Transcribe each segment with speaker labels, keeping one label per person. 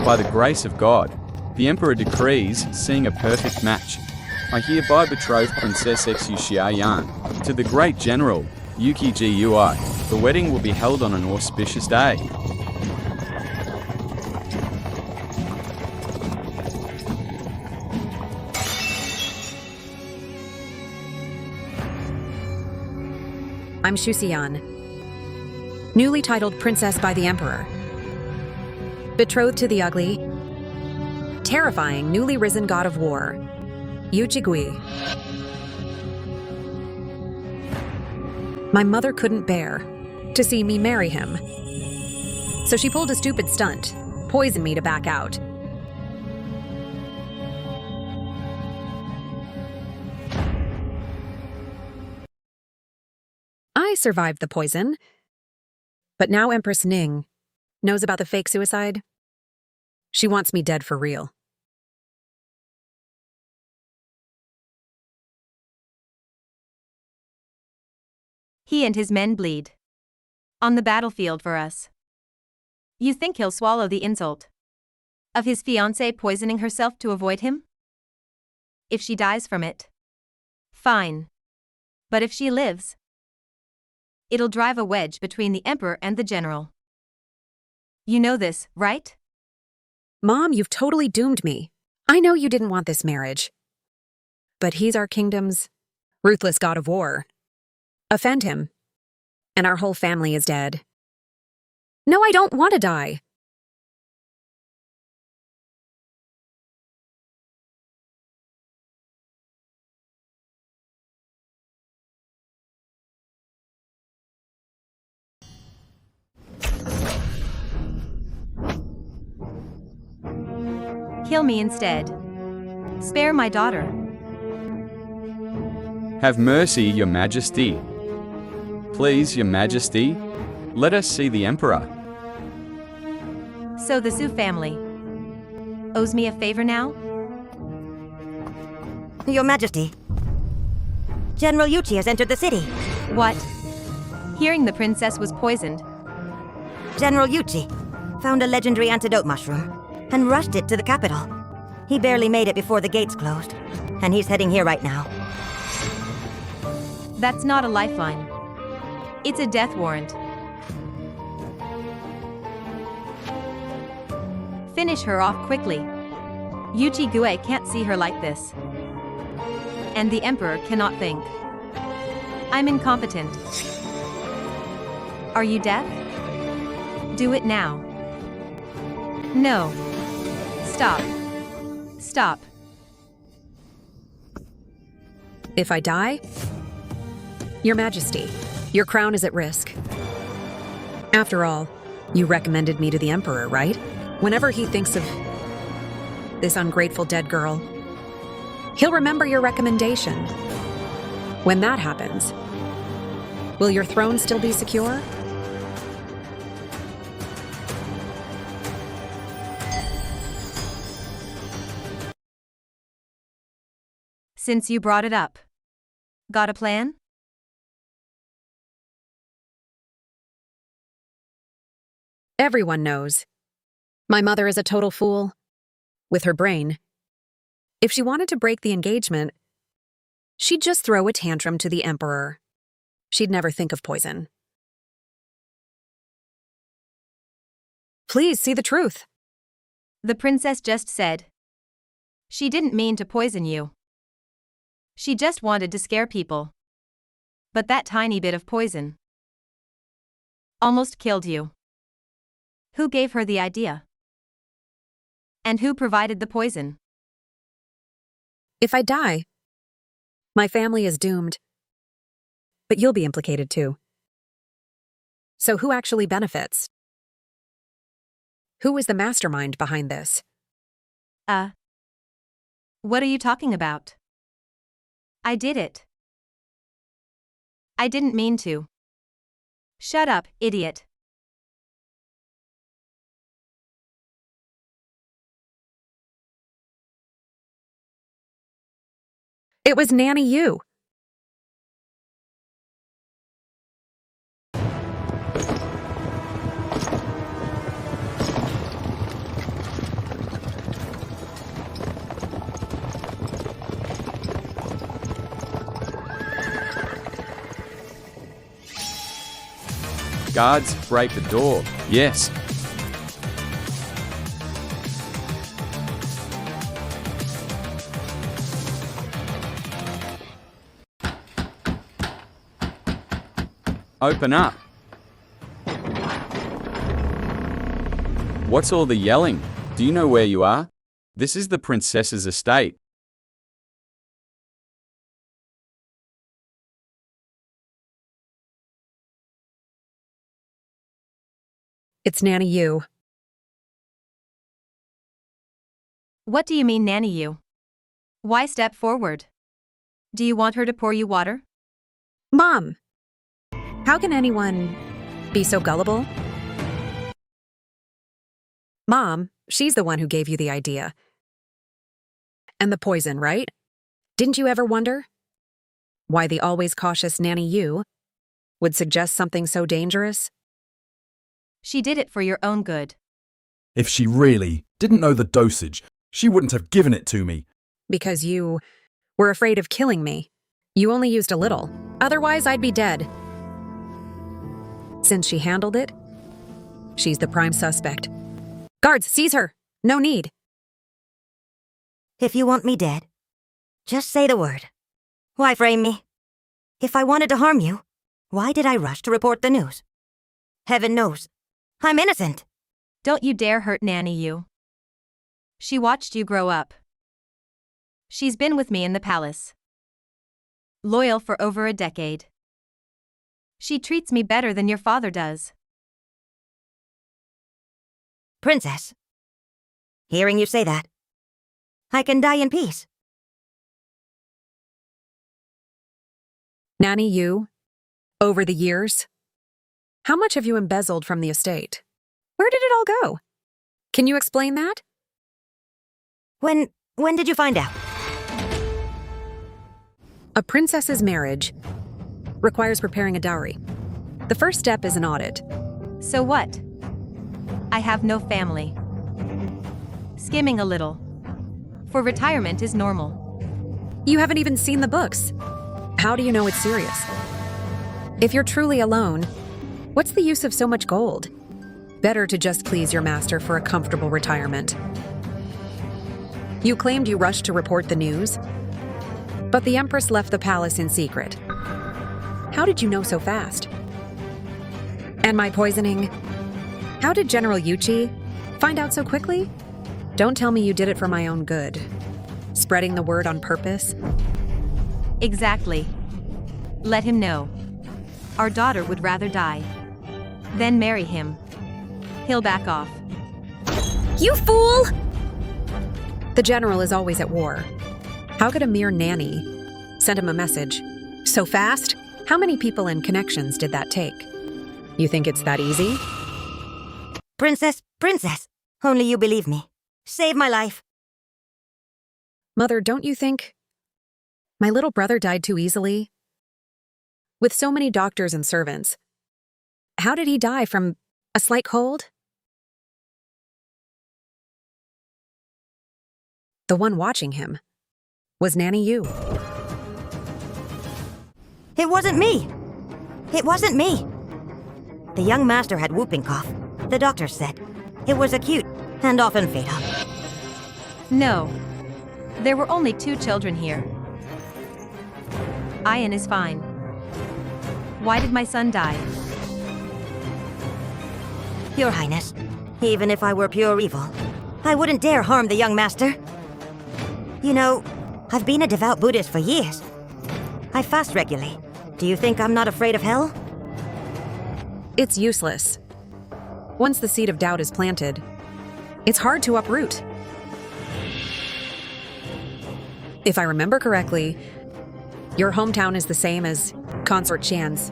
Speaker 1: By the grace of God, the Emperor decrees, seeing a perfect match, I hereby betroth Princess Xu Yan to the great general, Yuki Gui. The wedding will be held on an auspicious day.
Speaker 2: I'm Xuxian, newly titled Princess by the Emperor. Betrothed to the ugly, terrifying, newly risen god of war, Yuji Gui. My mother couldn't bear to see me marry him, so she pulled a stupid stunt, poisoned me to back out. I survived the poison, but now Empress Ning knows about the fake suicide. She wants me dead for real.
Speaker 3: He and his men bleed on the battlefield for us. You think he'll swallow the insult of his fiancée poisoning herself to avoid him? If she dies from it, fine. But if she lives, it'll drive a wedge between the emperor and the general. You know this, right?
Speaker 2: Mom, you've totally doomed me. I know you didn't want this marriage, but he's our kingdom's ruthless god of war. Offend him, and our whole family is dead. No, I don't want to die.
Speaker 3: Kill me instead. Spare my daughter.
Speaker 1: Have mercy, your majesty. Please, your majesty, let us see the emperor.
Speaker 3: So the Su family owes me a favor now?
Speaker 4: Your Majesty, General Yuchi has entered the city.
Speaker 3: What? Hearing the princess was poisoned.
Speaker 4: General Yuchi found a legendary antidote mushroom and rushed it to the capital. He barely made it before the gates closed, and he's heading here right now.
Speaker 3: That's not a lifeline. It's a death warrant. Finish her off quickly. Yuji Gue can't see her like this. And the Emperor cannot think. I'm incompetent. Are you deaf? Do it now. No. Stop. Stop.
Speaker 2: If I die, Your Majesty, your crown is at risk. After all, you recommended me to the Emperor, right? Whenever he thinks of this ungrateful dead girl, he'll remember your recommendation. When that happens, will your throne still be secure?
Speaker 3: Since you brought it up, got a plan?
Speaker 2: Everyone knows. My mother is a total fool. With her brain. If she wanted to break the engagement, she'd just throw a tantrum to the Emperor. She'd never think of poison. Please see the truth.
Speaker 3: The princess just said she didn't mean to poison you. She just wanted to scare people. But that tiny bit of poison almost killed you. Who gave her the idea? And who provided the poison?
Speaker 2: If I die, my family is doomed. But you'll be implicated too. So who actually benefits? Who is the mastermind behind this?
Speaker 3: What are you talking about? I did it. I didn't mean to. Shut up, idiot.
Speaker 2: It was Nanny Yu.
Speaker 1: Guards, break the door. Yes. Open up. What's all the yelling? Do you know where you are? This is the princess's estate.
Speaker 2: It's Nanny Yu.
Speaker 3: What do you mean, Nanny Yu? Why step forward? Do you want her to pour you water?
Speaker 2: Mom! How can anyone be so gullible? Mom, she's the one who gave you the idea. And the poison, right? Didn't you ever wonder why the always cautious Nanny Yu would suggest something so dangerous?
Speaker 3: She did it for your own good.
Speaker 5: If she really didn't know the dosage, she wouldn't have given it to me.
Speaker 2: Because you were afraid of killing me. You only used a little. Otherwise, I'd be dead. Since she handled it, she's the prime suspect. Guards, seize her! No need.
Speaker 4: If you want me dead, just say the word. Why frame me? If I wanted to harm you, why did I rush to report the news? Heaven knows, I'm innocent.
Speaker 3: Don't you dare hurt Nanny Yu. She watched you grow up. She's been with me in the palace. Loyal for over a decade. She treats me better than your father does.
Speaker 4: Princess, hearing you say that, I can die in peace.
Speaker 2: Nanny Yu, over the years, how much have you embezzled from the estate? Where did it all go? Can you explain that?
Speaker 4: When did you find out?
Speaker 2: A princess's marriage requires preparing a dowry. The first step is an audit.
Speaker 3: So what? I have no family. Skimming a little. For retirement is normal.
Speaker 2: You haven't even seen the books. How do you know it's serious? If you're truly alone, what's the use of so much gold? Better to just please your master for a comfortable retirement. You claimed you rushed to report the news, but the Empress left the palace in secret. How did you know so fast? And my poisoning? How did General Yuchi find out so quickly? Don't tell me you did it for my own good. Spreading the word on purpose?
Speaker 3: Exactly. Let him know. Our daughter would rather die than marry him. He'll back off.
Speaker 2: You fool! The general is always at war. How could a mere nanny send him a message so fast? How many people and connections did that take? You think it's that easy?
Speaker 4: Princess, only you believe me. Save my life.
Speaker 2: Mother, don't you think my little brother died too easily? With so many doctors and servants. How did he die? From a slight cold? The one watching him was Nanny Yu.
Speaker 4: It wasn't me. It wasn't me. The young master had whooping cough. The doctor said it was acute and often fatal.
Speaker 3: No. There were only 2 children here. Ian is fine. Why did my son die?
Speaker 4: Your Highness, even if I were pure evil, I wouldn't dare harm the young master. You know, I've been a devout Buddhist for years. I fast regularly. Do you think I'm not afraid of hell?
Speaker 2: It's useless. Once the seed of doubt is planted, it's hard to uproot. If I remember correctly, your hometown is the same as Consort Qian's,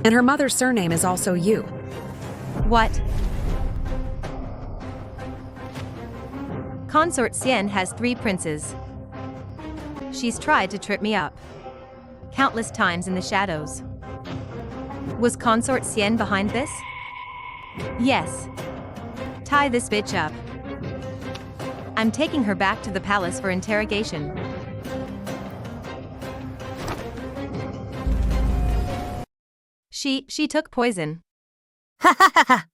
Speaker 2: and her mother's surname is also Yu.
Speaker 3: What? Consort Xian has 3 princes. She's tried to trip me up countless times in the shadows. Was Consort Xian behind this? Yes. Tie this bitch up. I'm taking her back to the palace for interrogation. She took poison.
Speaker 4: Ha ha ha ha!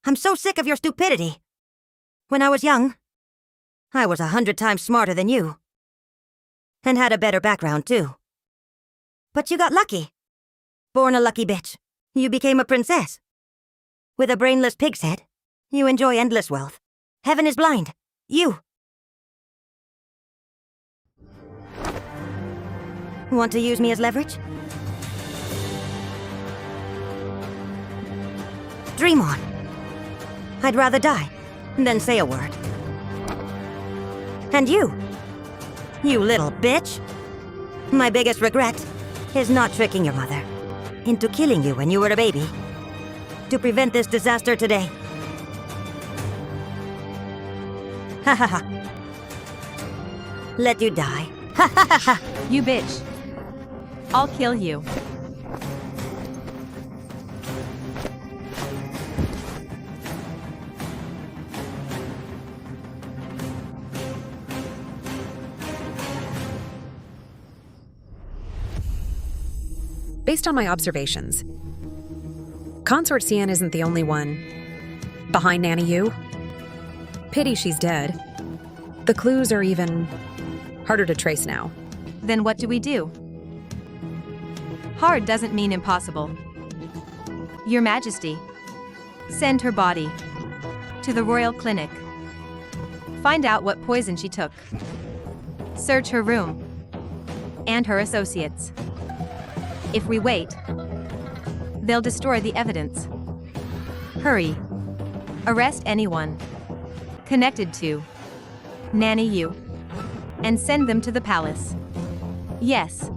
Speaker 4: I'm so sick of your stupidity. When I was young, I was 100 times smarter than you. And had a better background, too. But you got lucky. Born a lucky bitch. You became a princess. With a brainless pig's head, you enjoy endless wealth. Heaven is blind. You. Want to use me as leverage? Dream on. I'd rather die than say a word. And you little bitch. My biggest regret is not tricking your mother into killing you when you were a baby. To prevent this disaster today. Ha ha ha. Let you die. Ha ha ha ha.
Speaker 3: You bitch. I'll kill you.
Speaker 2: Based on my observations, Consort Cien isn't the only one behind Nanny Yu. Pity she's dead. The clues are even harder to trace now.
Speaker 3: Then what do we do? Hard doesn't mean impossible. Your Majesty, send her body to the royal clinic. Find out what poison she took. Search her room and her associates. If we wait, they'll destroy the evidence. Hurry. Arrest anyone connected to Nanny Yu and send them to the palace. Yes.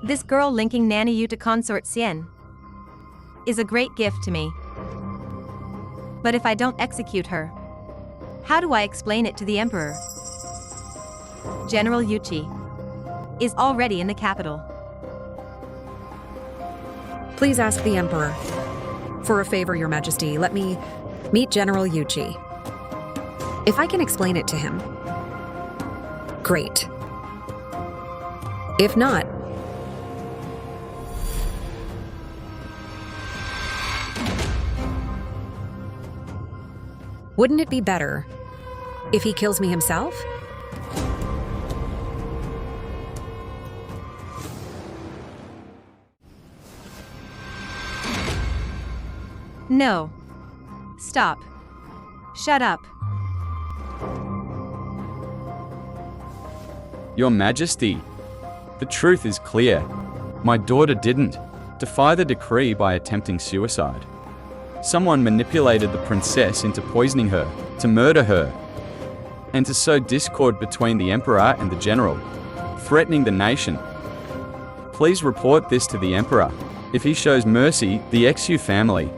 Speaker 3: This girl linking Nanny Yu to Consort Cien is a great gift to me. But if I don't execute her, how do I explain it to the Emperor? General Yuchi is already in the capital.
Speaker 2: Please ask the Emperor. For a favor, Your Majesty, let me meet General Yuchi. If I can explain it to him, great. If not, wouldn't it be better if he kills me himself?
Speaker 3: No. Stop. Shut up.
Speaker 1: Your Majesty, the truth is clear. My daughter didn't defy the decree by attempting suicide. Someone manipulated the princess into poisoning her, to murder her, and to sow discord between the Emperor and the General, threatening the nation. Please report this to the Emperor. If he shows mercy, the Xu family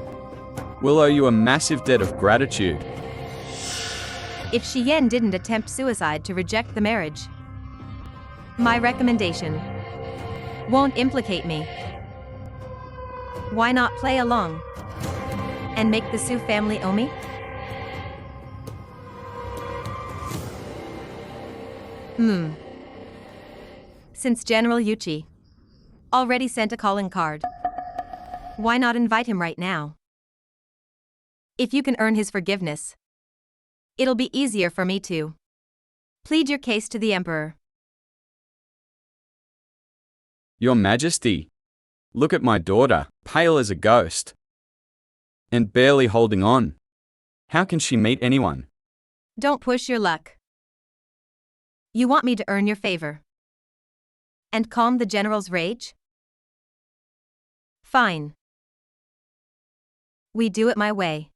Speaker 1: will owe you a massive debt of gratitude.
Speaker 3: If Xian didn't attempt suicide to reject the marriage, my recommendation won't implicate me. Why not play along and make the Su family owe me? Since General Yuchi already sent a calling card, why not invite him right now? If you can earn his forgiveness, it'll be easier for me to plead your case to the Emperor.
Speaker 1: Your Majesty, look at my daughter, pale as a ghost, and barely holding on. How can she meet anyone?
Speaker 3: Don't push your luck. You want me to earn your favor and calm the General's rage? Fine. We do it my way.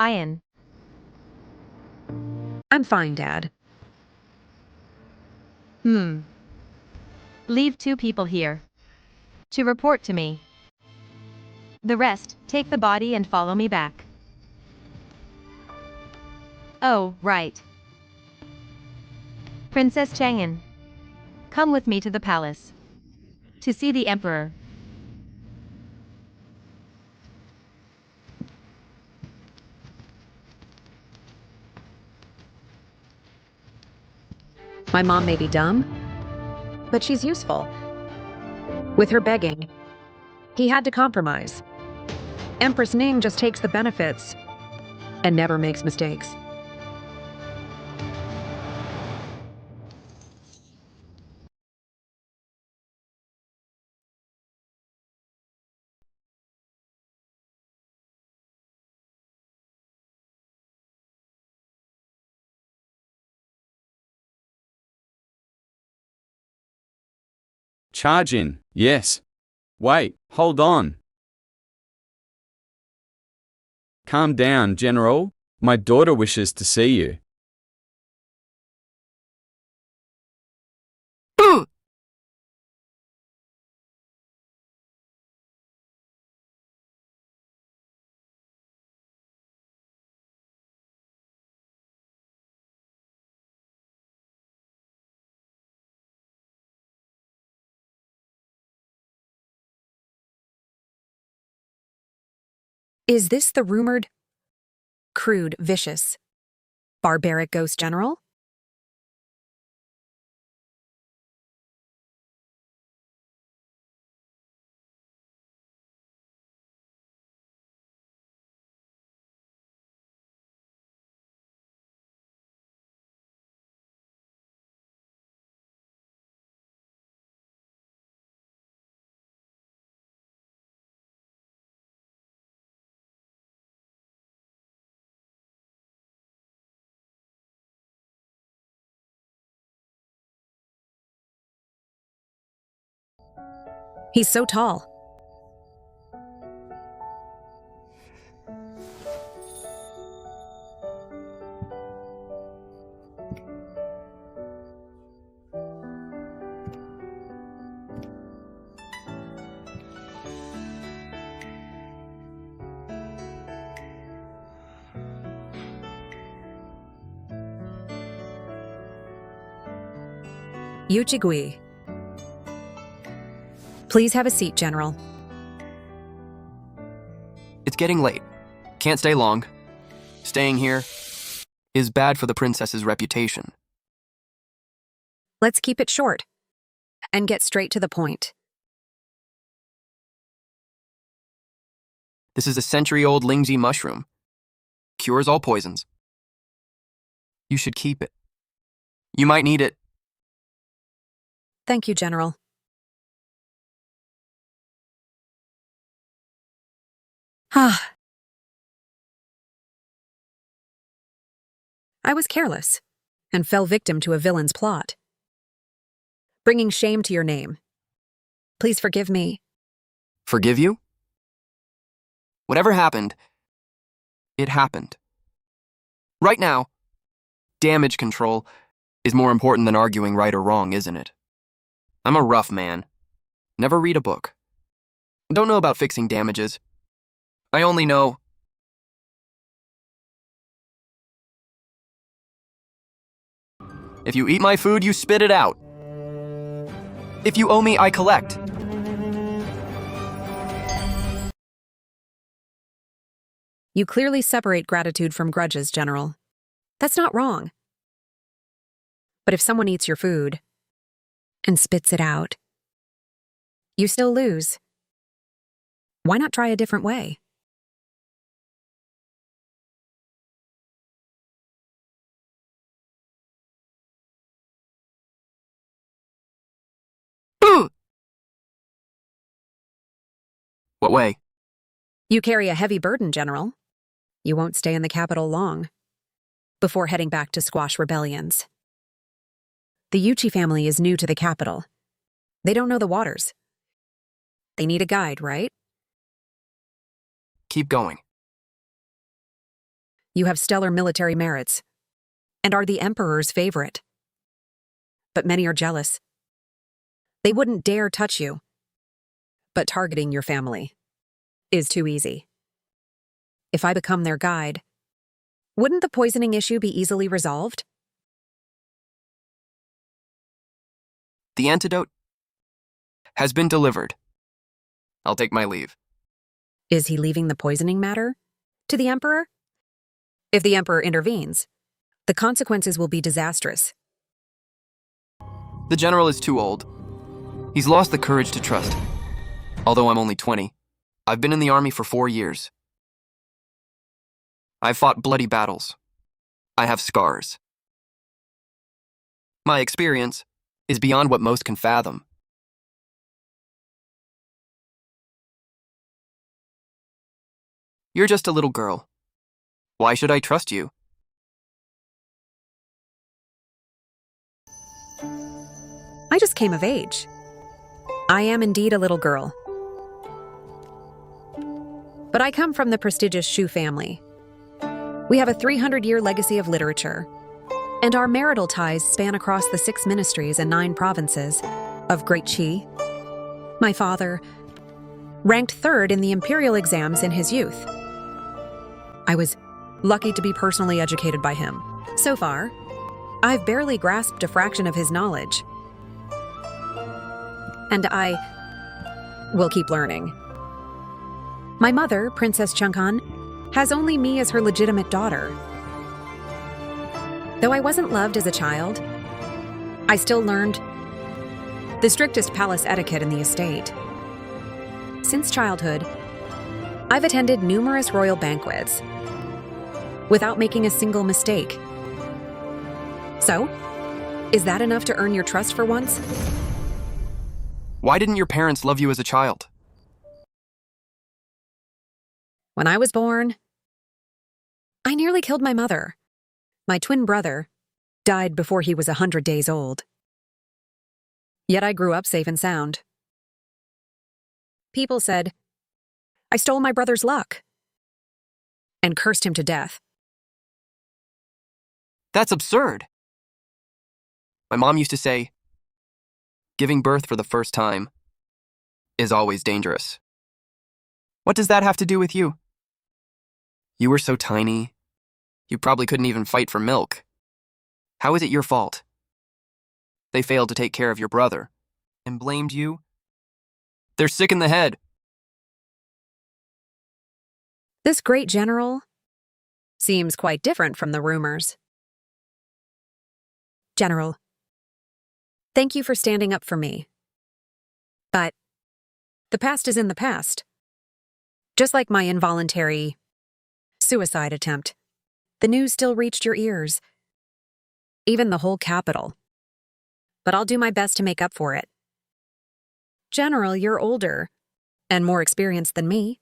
Speaker 3: Ian.
Speaker 2: I'm fine, Dad.
Speaker 3: Leave 2 people here to report to me. The rest, take the body and follow me back. Oh, right. Princess Chang'an, Come with me to the palace. To see the emperor.
Speaker 2: My mom may be dumb, but she's useful. With her begging, he had to compromise. Empress Ning just takes the benefits and never makes mistakes.
Speaker 1: Charge in, yes. Wait, hold on. Calm down, General. My daughter wishes to see you.
Speaker 2: Is this the rumored, crude, vicious, barbaric ghost general? He's so tall. Yuchigui. Please have a seat, General.
Speaker 6: It's getting late. Can't stay long. Staying here is bad for the princess's reputation.
Speaker 2: Let's keep it short and get straight to the point.
Speaker 6: This is a century-old Lingzi mushroom. Cures all poisons. You should keep it. You might need it.
Speaker 2: Thank you, General. Ah. I was careless and fell victim to a villain's plot, bringing shame to your name. Please forgive me.
Speaker 6: Forgive you? Whatever happened, it happened. Right now, damage control is more important than arguing right or wrong, isn't it? I'm a rough man. Never read a book. Don't know about fixing damages. I only know if you eat my food, you spit it out. If you owe me, I collect.
Speaker 2: You clearly separate gratitude from grudges, General. That's not wrong. But if someone eats your food and spits it out, you still lose. Why not try a different way?
Speaker 6: What way?
Speaker 2: You carry a heavy burden, General. You won't stay in the capital long before heading back to squash rebellions. The Yuchi family is new to the capital. They don't know the waters. They need a guide, right?
Speaker 6: Keep going.
Speaker 2: You have stellar military merits and are the Emperor's favorite. But many are jealous. They wouldn't dare touch you. But targeting your family is too easy. If I become their guide, wouldn't the poisoning issue be easily resolved?
Speaker 6: The antidote has been delivered. I'll take my leave.
Speaker 2: Is he leaving the poisoning matter to the Emperor? If the Emperor intervenes, the consequences will be disastrous.
Speaker 6: The general is too old. He's lost the courage to trust. Although I'm only 20, I've been in the army for 4 years. I've fought bloody battles. I have scars. My experience is beyond what most can fathom. You're just a little girl. Why should I trust you?
Speaker 2: I just came of age. I am indeed a little girl. But I come from the prestigious Shu family. We have a 300-year legacy of literature, and our marital ties span across the 6 ministries and 9 provinces of Great Qi. My father ranked 3rd in the imperial exams in his youth. I was lucky to be personally educated by him. So far, I've barely grasped a fraction of his knowledge. And I will keep learning. My mother, Princess Chang'an, has only me as her legitimate daughter. Though I wasn't loved as a child, I still learned the strictest palace etiquette in the estate. Since childhood, I've attended numerous royal banquets without making a single mistake. So, is that enough to earn your trust for once?
Speaker 6: Why didn't your parents love you as a child?
Speaker 2: When I was born, I nearly killed my mother. My twin brother died before he was 100 days old. Yet I grew up safe and sound. People said I stole my brother's luck and cursed him to death.
Speaker 6: That's absurd. My mom used to say, giving birth for the first time is always dangerous. What does that have to do with you? You were so tiny, you probably couldn't even fight for milk. How is it your fault? They failed to take care of your brother and blamed you? They're sick in the head.
Speaker 2: This great general seems quite different from the rumors. General, thank you for standing up for me. But the past is in the past. Just like my involuntary suicide attempt, the news still reached your ears. Even the whole capital. But I'll do my best to make up for it. General, you're older and more experienced than me.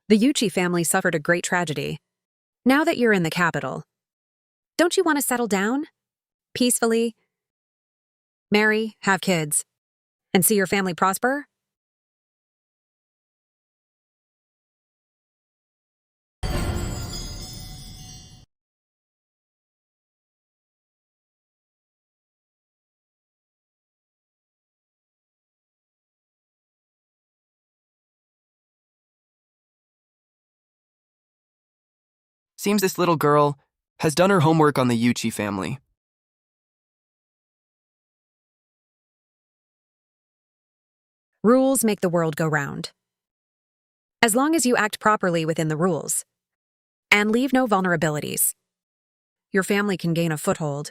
Speaker 2: The Yuchi family suffered a great tragedy. Now that you're in the capital, don't you want to settle down? Peacefully? Marry, have kids, and see your family prosper?
Speaker 6: Seems this little girl has done her homework on the Yuchi family.
Speaker 2: Rules make the world go round. As long as you act properly within the rules and leave no vulnerabilities, your family can gain a foothold,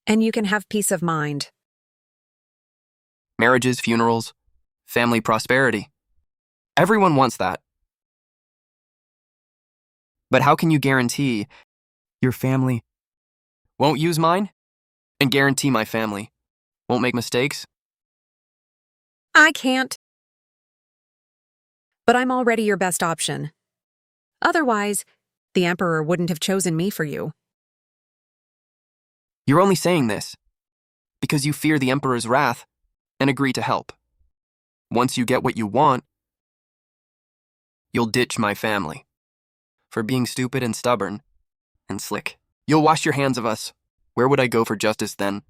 Speaker 2: and you can have peace of mind.
Speaker 6: Marriages, funerals, family prosperity. Everyone wants that. But how can you guarantee your family won't use mine and guarantee my family won't make mistakes?
Speaker 2: I can't. But I'm already your best option. Otherwise, the Emperor wouldn't have chosen me for you.
Speaker 6: You're only saying this because you fear the Emperor's wrath and agree to help. Once you get what you want, you'll ditch my family for being stupid and stubborn and slick. You'll wash your hands of us. Where would I go for justice then?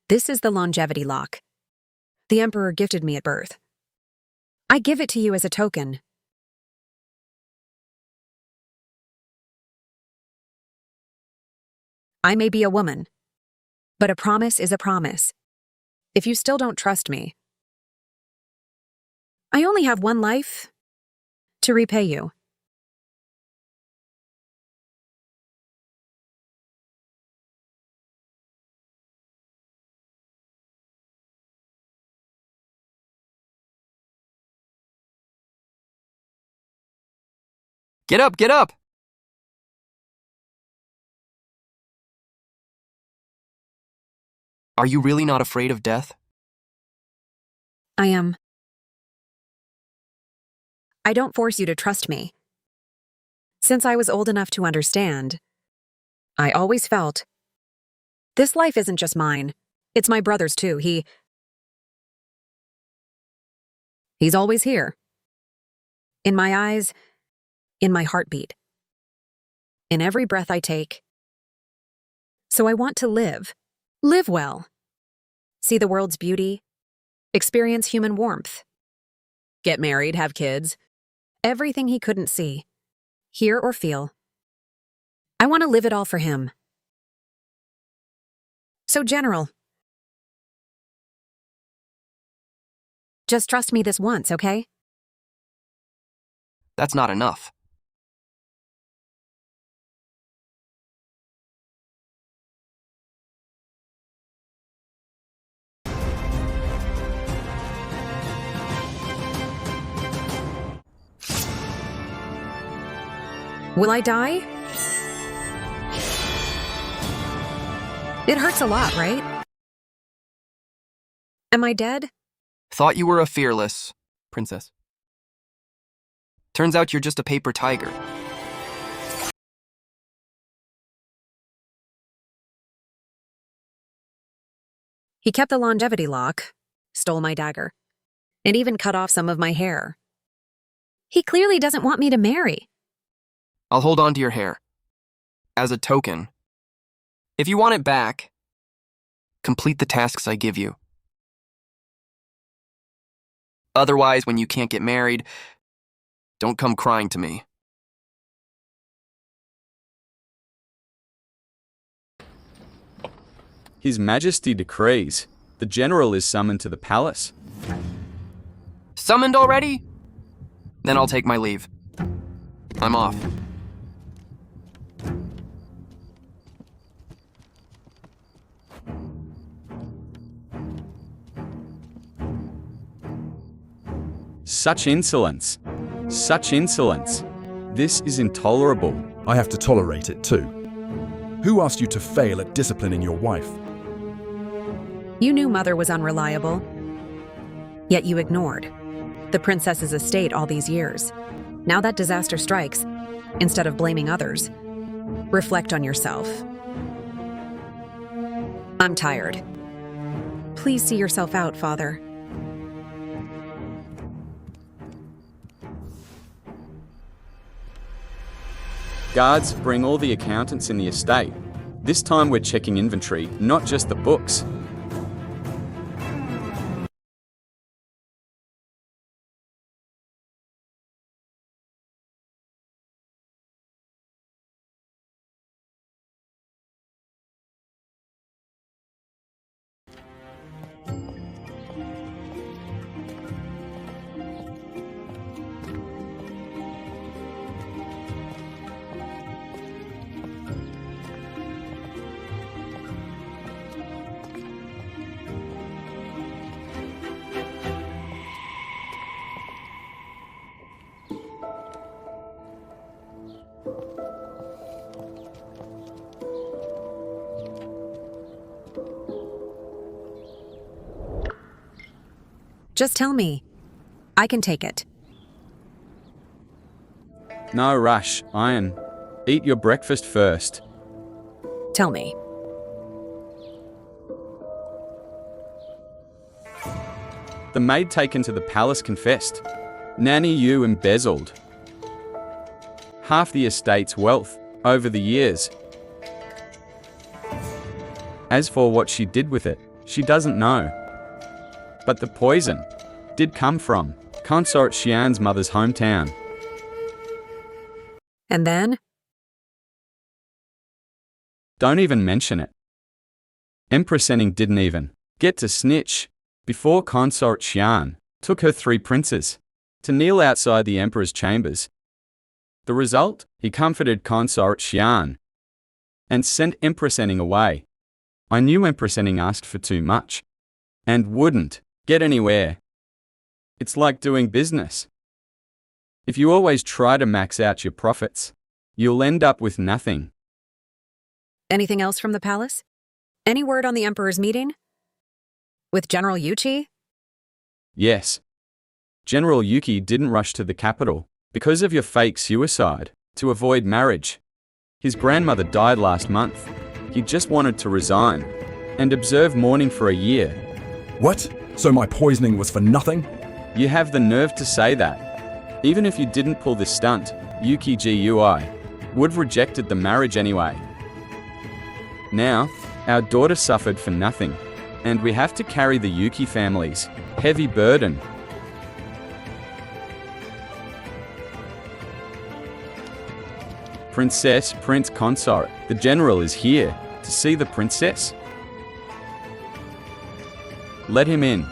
Speaker 2: This is the longevity lock. The Emperor gifted me at birth. I give it to you as a token. I may be a woman, but a promise is a promise. If you still don't trust me, I only have one life to repay you.
Speaker 6: Get up, get up! Are you really not afraid of death?
Speaker 2: I am. I don't force you to trust me. Since I was old enough to understand, I always felt this life isn't just mine. It's my brother's too. He's always here. In my eyes, in my heartbeat, in every breath I take. So I want to live well, see the world's beauty, experience human warmth, get married, have kids, everything he couldn't see, hear or feel. I want to live it all for him. So, General, just trust me this once, okay?
Speaker 6: That's not enough.
Speaker 2: Will I die? It hurts a lot, right? Am I dead?
Speaker 6: Thought you were a fearless princess. Turns out you're just a paper tiger.
Speaker 2: He kept the longevity lock, stole my dagger, and even cut off some of my hair. He clearly doesn't want me to marry.
Speaker 6: I'll hold on to your hair. As a token. If you want it back, complete the tasks I give you. Otherwise, when you can't get married, don't come crying to me.
Speaker 1: His Majesty decrees. The general is summoned to the palace.
Speaker 6: Summoned already? Then I'll take my leave. I'm off.
Speaker 1: Such insolence. Such insolence. This is intolerable.
Speaker 5: I have to tolerate it too. Who asked you to fail at disciplining your wife?
Speaker 2: You knew Mother was unreliable, yet you ignored the princess's estate all these years. Now that disaster strikes, instead of blaming others, reflect on yourself. I'm tired. Please see yourself out, Father.
Speaker 1: Guards, bring all the accountants in the estate. This time we're checking inventory, not just the books.
Speaker 2: Just tell me. I can take it.
Speaker 1: No rush, Iron. Eat your breakfast first.
Speaker 2: Tell me.
Speaker 1: The maid taken to the palace confessed. Nanny Yu embezzled half the estate's wealth over the years. As for what she did with it, She doesn't know. But the poison did come from Consort Xian's mother's hometown.
Speaker 2: And then?
Speaker 1: Don't even mention it. Empress Enning didn't even get to snitch before Consort Xian took her 3 princes to kneel outside the emperor's chambers. The result? He comforted Consort Xian and sent Empress Enning away. I knew Empress Enning asked for too much and wouldn't get anywhere. It's like doing business. If you always try to max out your profits, you'll end up with nothing.
Speaker 2: Anything else from the palace? Any word on the Emperor's meeting? With General Yuchi?
Speaker 1: Yes. General Yuki didn't rush to the capital because of your fake suicide to avoid marriage. His grandmother died last month. He just wanted to resign and observe mourning for a year.
Speaker 5: What? So my poisoning was for nothing?
Speaker 1: You have the nerve to say that. Even if you didn't pull this stunt, Yuki Gui would have rejected the marriage anyway. Now, our daughter suffered for nothing, and we have to carry the Yuki family's heavy burden. Prince Consort, the general is here to see the princess. Let him in.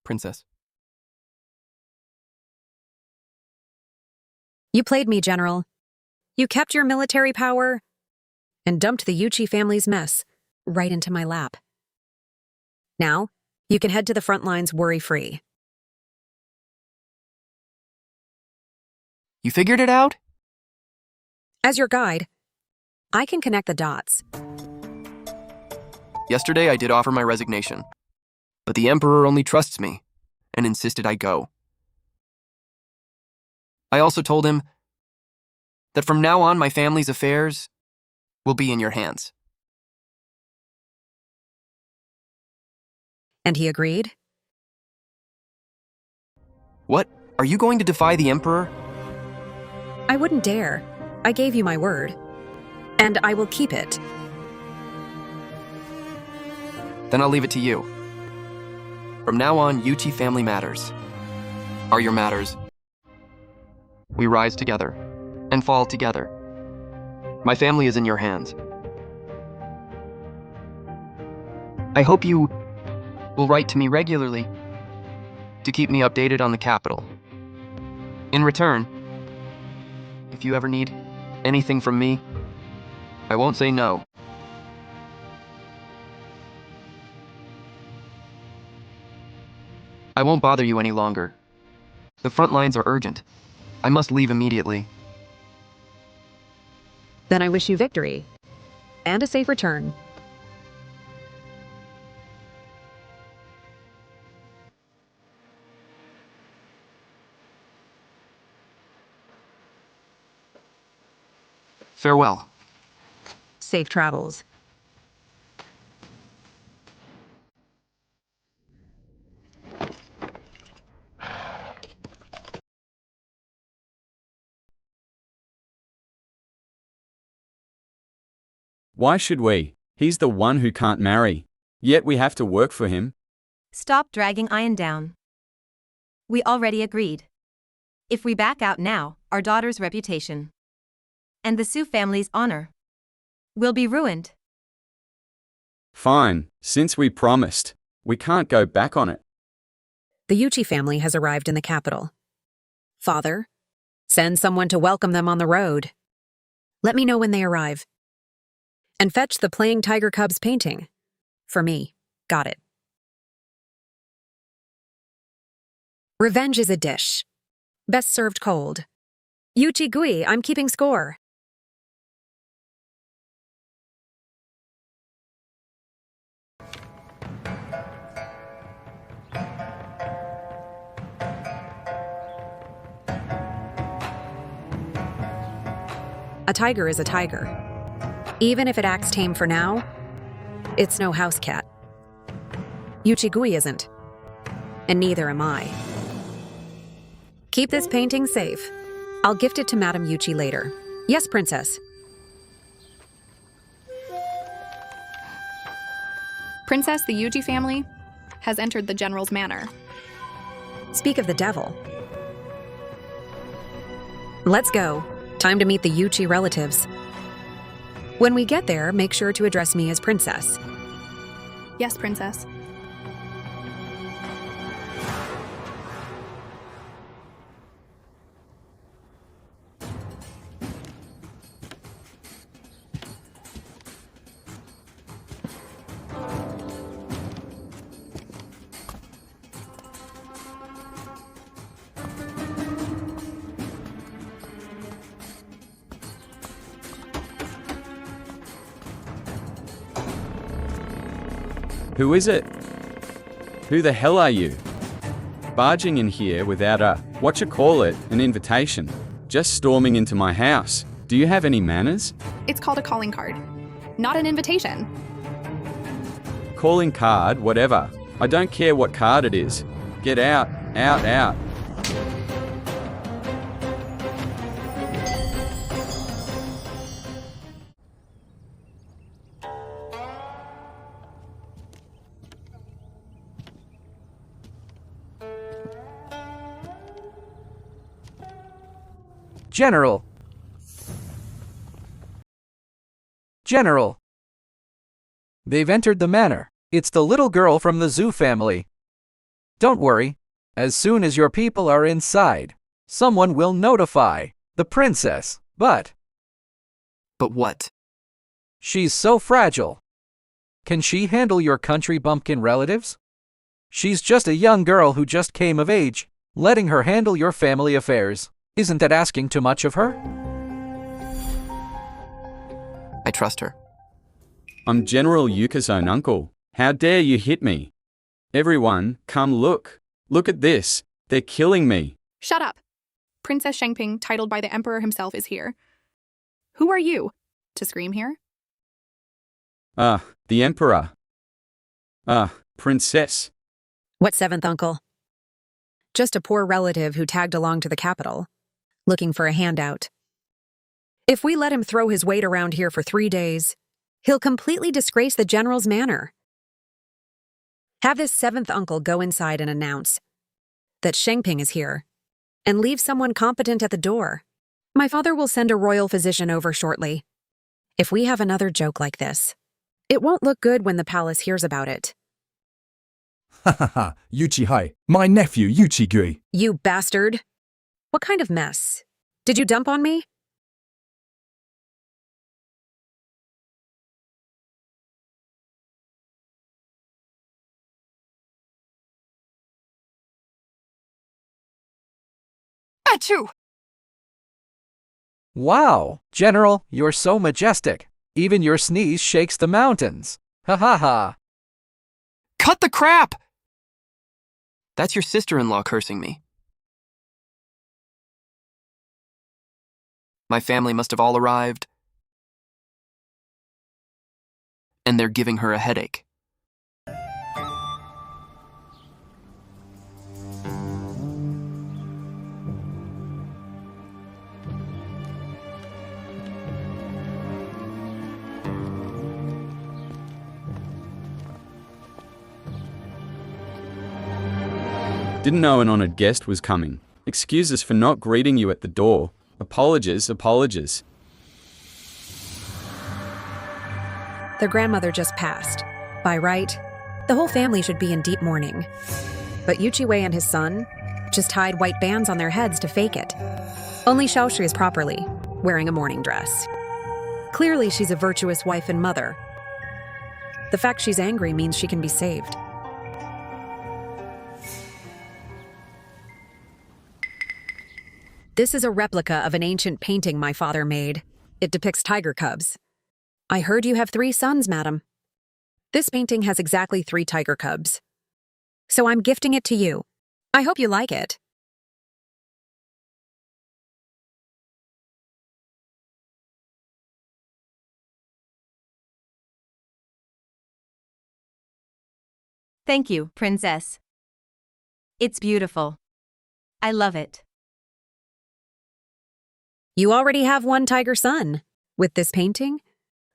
Speaker 6: Princess.
Speaker 2: You played me, General. You kept your military power and dumped the Yuchi family's mess right into my lap. Now, you can head to the front lines worry-free.
Speaker 6: You figured it out?
Speaker 2: As your guide, I can connect the dots.
Speaker 6: Yesterday I did offer my resignation, but the Emperor only trusts me and insisted I go. I also told him that from now on my family's affairs will be in your hands.
Speaker 2: And he agreed?
Speaker 6: What? Are you going to defy the Emperor?
Speaker 2: I wouldn't dare. I gave you my word. And I will keep it.
Speaker 6: Then I'll leave it to you. From now on, Yuchi family matters are your matters. We rise together and fall together. My family is in your hands. I hope you will write to me regularly to keep me updated on the capital. In return, if you ever need anything from me, I won't say no. I won't bother you any longer. The front lines are urgent. I must leave immediately.
Speaker 2: Then I wish you victory. And a safe return.
Speaker 6: Farewell.
Speaker 2: Safe travels.
Speaker 1: Why should we? He's the one who can't marry. Yet we have to work for him.
Speaker 3: Stop dragging Ian down. We already agreed. If we back out now, our daughter's reputation and the Su family's honor will be ruined.
Speaker 1: Fine, since we promised, we can't go back on it.
Speaker 2: The Yuchi family has arrived in the capital. Father, send someone to welcome them on the road. Let me know when they arrive. And fetch the Playing Tiger Cubs painting. For me. Got it. Revenge is a dish. Best served cold. Yuchi Gui, I'm keeping score. A tiger is a tiger. Even if it acts tame for now, it's no house cat. Yuchi Gui isn't. And neither am I. Keep this painting safe. I'll gift it to Madame Yuchi later. Yes, Princess.
Speaker 7: Princess, the Yuji family has entered the general's manor.
Speaker 2: Speak of the devil. Let's go. Time to meet the Yuchi relatives. When we get there, make sure to address me as Princess.
Speaker 7: Yes, Princess.
Speaker 1: Who is it? Who the hell are you? Barging in here without an invitation. Just storming into my house. Do you have any manners?
Speaker 7: It's called a calling card, not an invitation.
Speaker 1: Calling card, whatever. I don't care what card it is. Get out, out, out.
Speaker 8: General! General! They've entered the manor. It's the little girl from the zoo family. Don't worry. As soon as your people are inside, someone will notify the princess. But
Speaker 6: what?
Speaker 8: she's so fragile. Can she handle your country bumpkin relatives? She's just a young girl who just came of age. Letting her handle your family affairs. Isn't that asking too much of her?
Speaker 6: I trust her.
Speaker 1: I'm General Yuka's own uncle. How dare you hit me? Everyone, come look. Look at this. They're killing me.
Speaker 7: Shut up. Princess Shengping, titled by the Emperor himself, is here. Who are you? To scream here?
Speaker 1: The Emperor. Princess.
Speaker 2: What seventh uncle? Just a poor relative who tagged along to the capital, looking for a handout. If we let him throw his weight around here for 3 days, he'll completely disgrace the general's manor. Have this seventh uncle go inside and announce that Shengping is here, and leave someone competent at the door. My father will send a royal physician over shortly. If we have another joke like this, it won't look good when the palace hears about it.
Speaker 5: Ha ha ha, Yuchi Hai, my nephew Yuchi Gui.
Speaker 2: You bastard! What kind of mess? Did you dump on me?
Speaker 6: Achoo!
Speaker 8: Wow, General, you're so majestic. Even your sneeze shakes the mountains. Ha ha ha.
Speaker 6: Cut the crap! That's your sister-in-law cursing me. My family must have all arrived. And they're giving her a headache.
Speaker 1: Didn't know an honored guest was coming. Excuses for not greeting you at the door. Apologies.
Speaker 2: Their grandmother just passed. By right, the whole family should be in deep mourning. But Yuchi-wei and his son just tied white bands on their heads to fake it. Only Xiaoshui is properly wearing a mourning dress. Clearly, she's a virtuous wife and mother. The fact she's angry means she can be saved. This is a replica of an ancient painting my father made. It depicts tiger cubs. I heard you have 3 sons, madam. This painting has exactly 3 tiger cubs. So I'm gifting it to you. I hope you like it.
Speaker 3: Thank you, Princess. It's beautiful. I love it.
Speaker 2: You already have one tiger son. With this painting,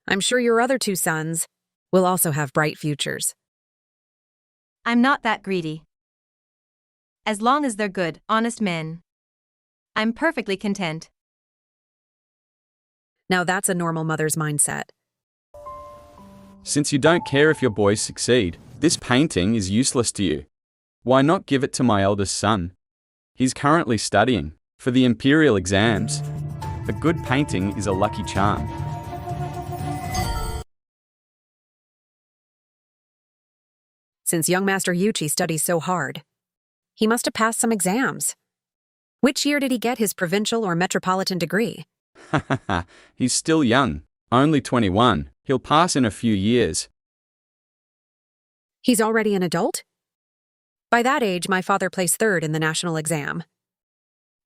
Speaker 2: I'm sure your other two sons will also have bright futures.
Speaker 3: I'm not that greedy. As long as they're good, honest men, I'm perfectly content.
Speaker 2: Now that's a normal mother's mindset.
Speaker 1: Since you don't care if your boys succeed, this painting is useless to you. Why not give it to my eldest son? He's currently studying for the imperial exams. A good painting is a lucky charm.
Speaker 2: Since young Master Yuchi studies so hard, he must have passed some exams. Which year did he get his provincial or metropolitan degree?
Speaker 1: He's still young, only 21. He'll pass in a few years.
Speaker 2: He's already an adult? By that age, my father placed third in the national exam.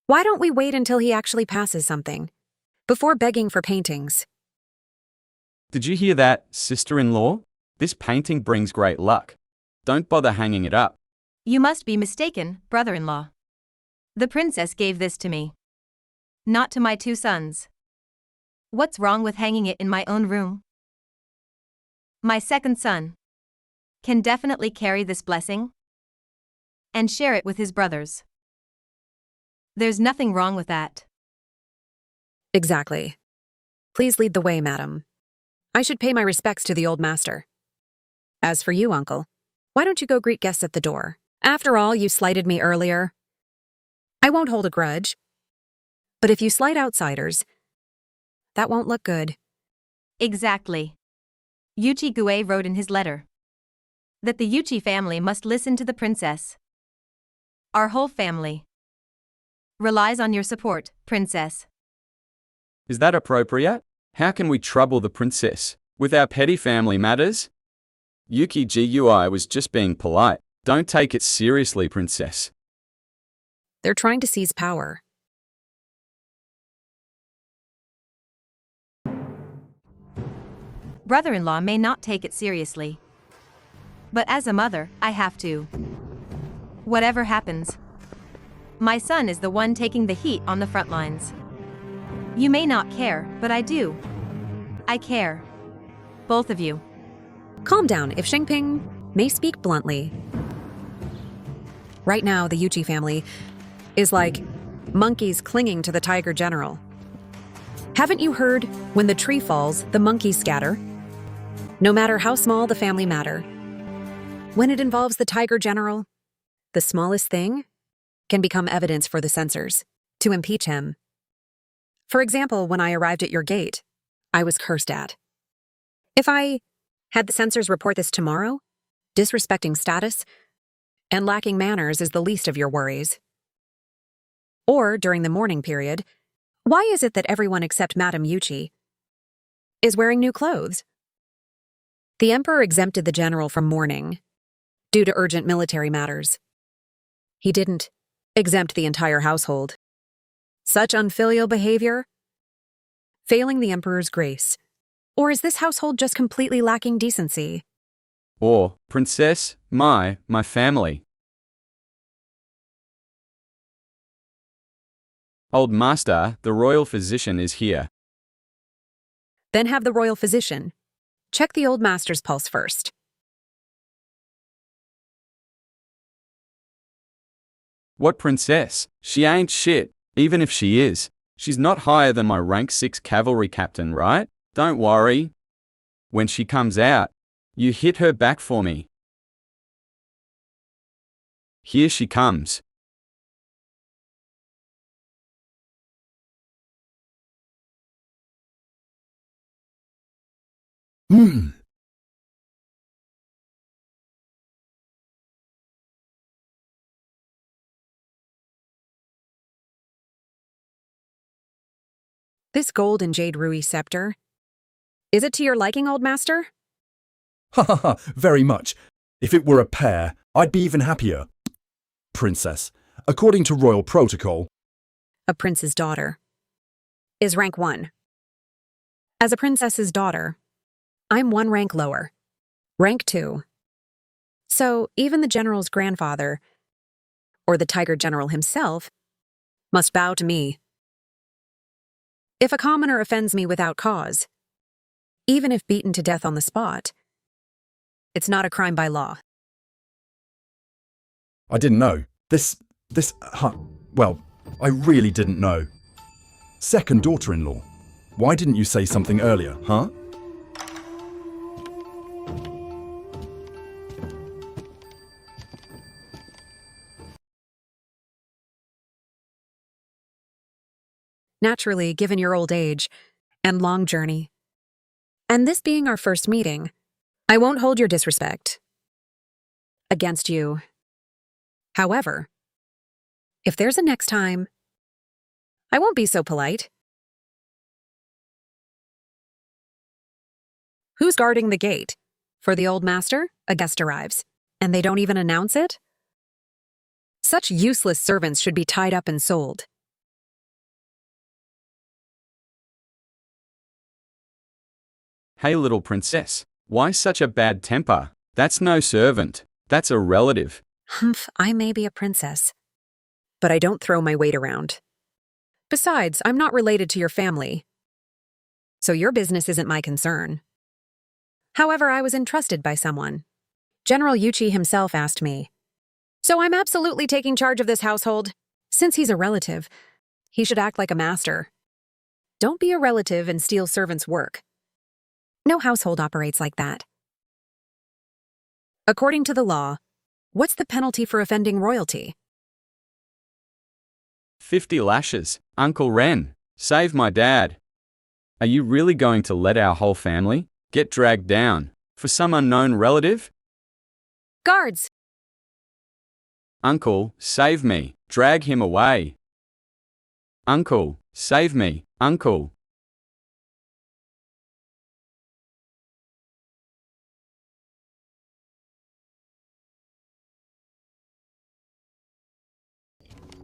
Speaker 2: Why don't we wait until he actually passes something, before begging for paintings?
Speaker 1: Did you hear that, sister-in-law? This painting brings great luck. Don't bother hanging it up.
Speaker 3: You must be mistaken, brother-in-law. The princess gave this to me. Not to my two sons. What's wrong with hanging it in my own room? My second son can definitely carry this blessing and share it with his brothers. There's nothing wrong with that.
Speaker 2: Exactly. Please lead the way, madam. I should pay my respects to the old master. As for you, uncle, why don't you go greet guests at the door? After all, you slighted me earlier. I won't hold a grudge. But if you slight outsiders, that won't look good.
Speaker 3: Exactly. Yuchi Gue wrote in his letter that the Yuchi family must listen to the princess. Our whole family relies on your support, princess.
Speaker 1: Is that appropriate? How can we trouble the princess with our petty family matters? Yuki Gui was just being polite. Don't take it seriously, princess.
Speaker 2: They're trying to seize power.
Speaker 3: Brother-in-law may not take it seriously. But as a mother, I have to. Whatever happens, my son is the one taking the heat on the front lines. You may not care, but I do. I care. Both of you.
Speaker 2: Calm down, if Shengping may speak bluntly. Right now, the Yuchi family is like monkeys clinging to the tiger general. Haven't you heard, when the tree falls, the monkeys scatter? No matter how small the family matter, when it involves the tiger general, the smallest thing can become evidence for the censors to impeach him. For example, when I arrived at your gate, I was cursed at. If I had the censors report this tomorrow, disrespecting status and lacking manners is the least of your worries. Or during the mourning period, why is it that everyone except Madame Yuchi is wearing new clothes? The emperor exempted the general from mourning due to urgent military matters. He didn't exempt the entire household. Such unfilial behavior, failing the emperor's grace. Or is this household just completely lacking decency?
Speaker 1: Or, princess, my family. Old master, the royal physician is here.
Speaker 2: Then have the royal physician check the old master's pulse first.
Speaker 1: What princess? She ain't shit. Even if she is, she's not higher than my rank 6 cavalry captain, right? Don't worry. When she comes out, you hit her back for me. Here she comes.
Speaker 2: This gold and jade ruby scepter, is it to your liking, old master?
Speaker 5: Ha ha ha, very much. If it were a pair, I'd be even happier. Princess, according to royal protocol,
Speaker 2: A prince's daughter is rank 1. As a princess's daughter, I'm 1 rank lower, rank 2. So even the general's grandfather, or the tiger general himself, must bow to me. If a commoner offends me without cause, even if beaten to death on the spot, it's not a crime by law.
Speaker 5: I didn't know. Well, I really didn't know. Second daughter-in-law. Why didn't you say something earlier, huh?
Speaker 2: Naturally, given your old age and long journey, and this being our first meeting, I won't hold your disrespect against you. However, if there's a next time, I won't be so polite. Who's guarding the gate? For the old master, a guest arrives, and they don't even announce it? Such useless servants should be tied up and sold.
Speaker 1: Hey, little princess, why such a bad temper? That's no servant. That's a relative.
Speaker 2: Humph, I may be a princess, but I don't throw my weight around. Besides, I'm not related to your family, so your business isn't my concern. However, I was entrusted by someone. General Yuchi himself asked me. So I'm absolutely taking charge of this household. Since he's a relative, he should act like a master. Don't be a relative and steal servants' work. No household operates like that. According to the law, what's the penalty for offending royalty?
Speaker 1: 50 lashes. Uncle Ren, save my dad. Are you really going to let our whole family get dragged down for some unknown relative?
Speaker 2: Guards!
Speaker 1: Uncle, save me. Drag him away. Uncle, save me. Uncle.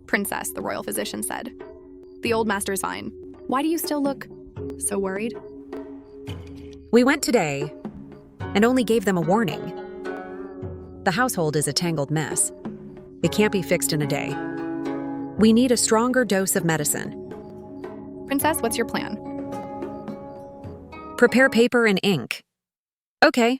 Speaker 7: Princess, the royal physician said. The old master's fine. Why do you still look so worried?
Speaker 2: We went today and only gave them a warning. The household is a tangled mess. It can't be fixed in a day. We need a stronger dose of medicine.
Speaker 7: Princess, what's your plan?
Speaker 2: Prepare paper and ink. Okay.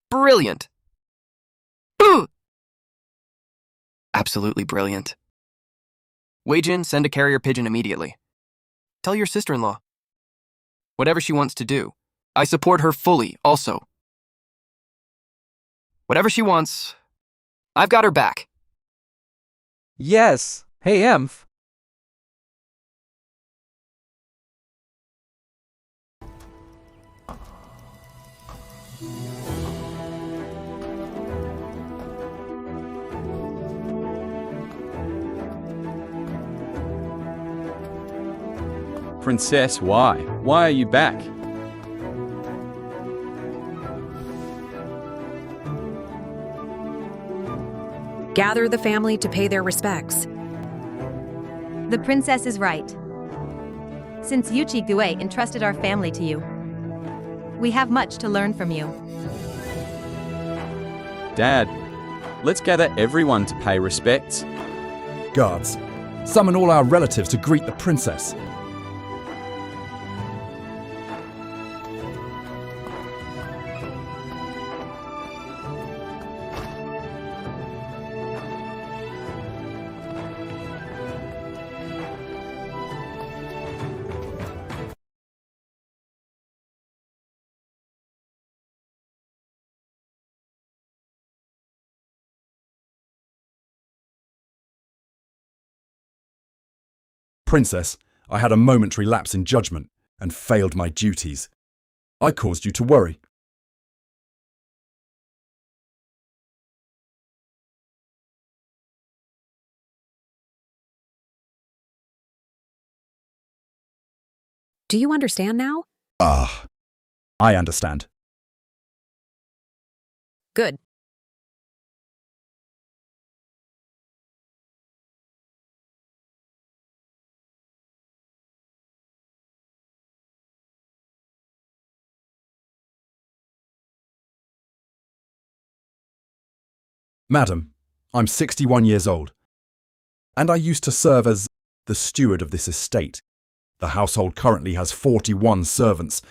Speaker 6: Brilliant. Absolutely brilliant. Wei-jin, send a carrier pigeon immediately. Tell your sister-in-law. Whatever she wants to do, I support her fully, also. Whatever she wants, I've got her back.
Speaker 8: Yes. Hey, Emph.
Speaker 1: Princess, why? Why are you back?
Speaker 2: Gather the family to pay their respects.
Speaker 3: The princess is right. Since Yuchi Gue entrusted our family to you, we have much to learn from you.
Speaker 1: Dad, let's gather everyone to pay respects.
Speaker 5: Guards, summon all our relatives to greet the princess. Princess, I had a momentary lapse in judgment and failed my duties. I caused you to worry.
Speaker 2: Do you understand now?
Speaker 5: Ah, I understand.
Speaker 2: Good.
Speaker 5: Madam, I'm 61 years old, and I used to serve as the steward of this estate. The household currently has 41 servants,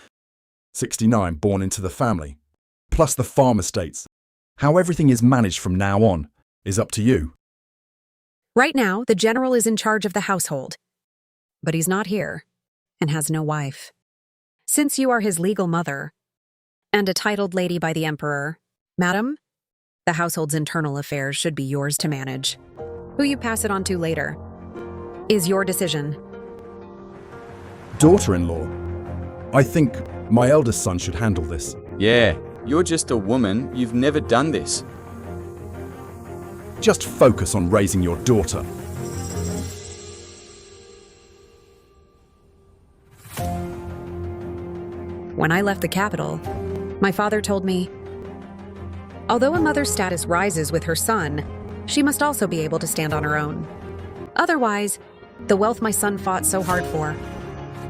Speaker 5: 69 born into the family, plus the farm estates. How everything is managed from now on is up to you.
Speaker 2: Right now, the general is in charge of the household. But he's not here, and has no wife. Since you are his legal mother, and a titled lady by the emperor, madam, the household's internal affairs should be yours to manage. Who you pass it on to later is your decision.
Speaker 5: Daughter-in-law, I think my eldest son should handle this.
Speaker 1: Yeah, you're just a woman. You've never done this.
Speaker 5: Just focus on raising your daughter.
Speaker 2: When I left the capital, my father told me, although a mother's status rises with her son, she must also be able to stand on her own. Otherwise, the wealth my son fought so hard for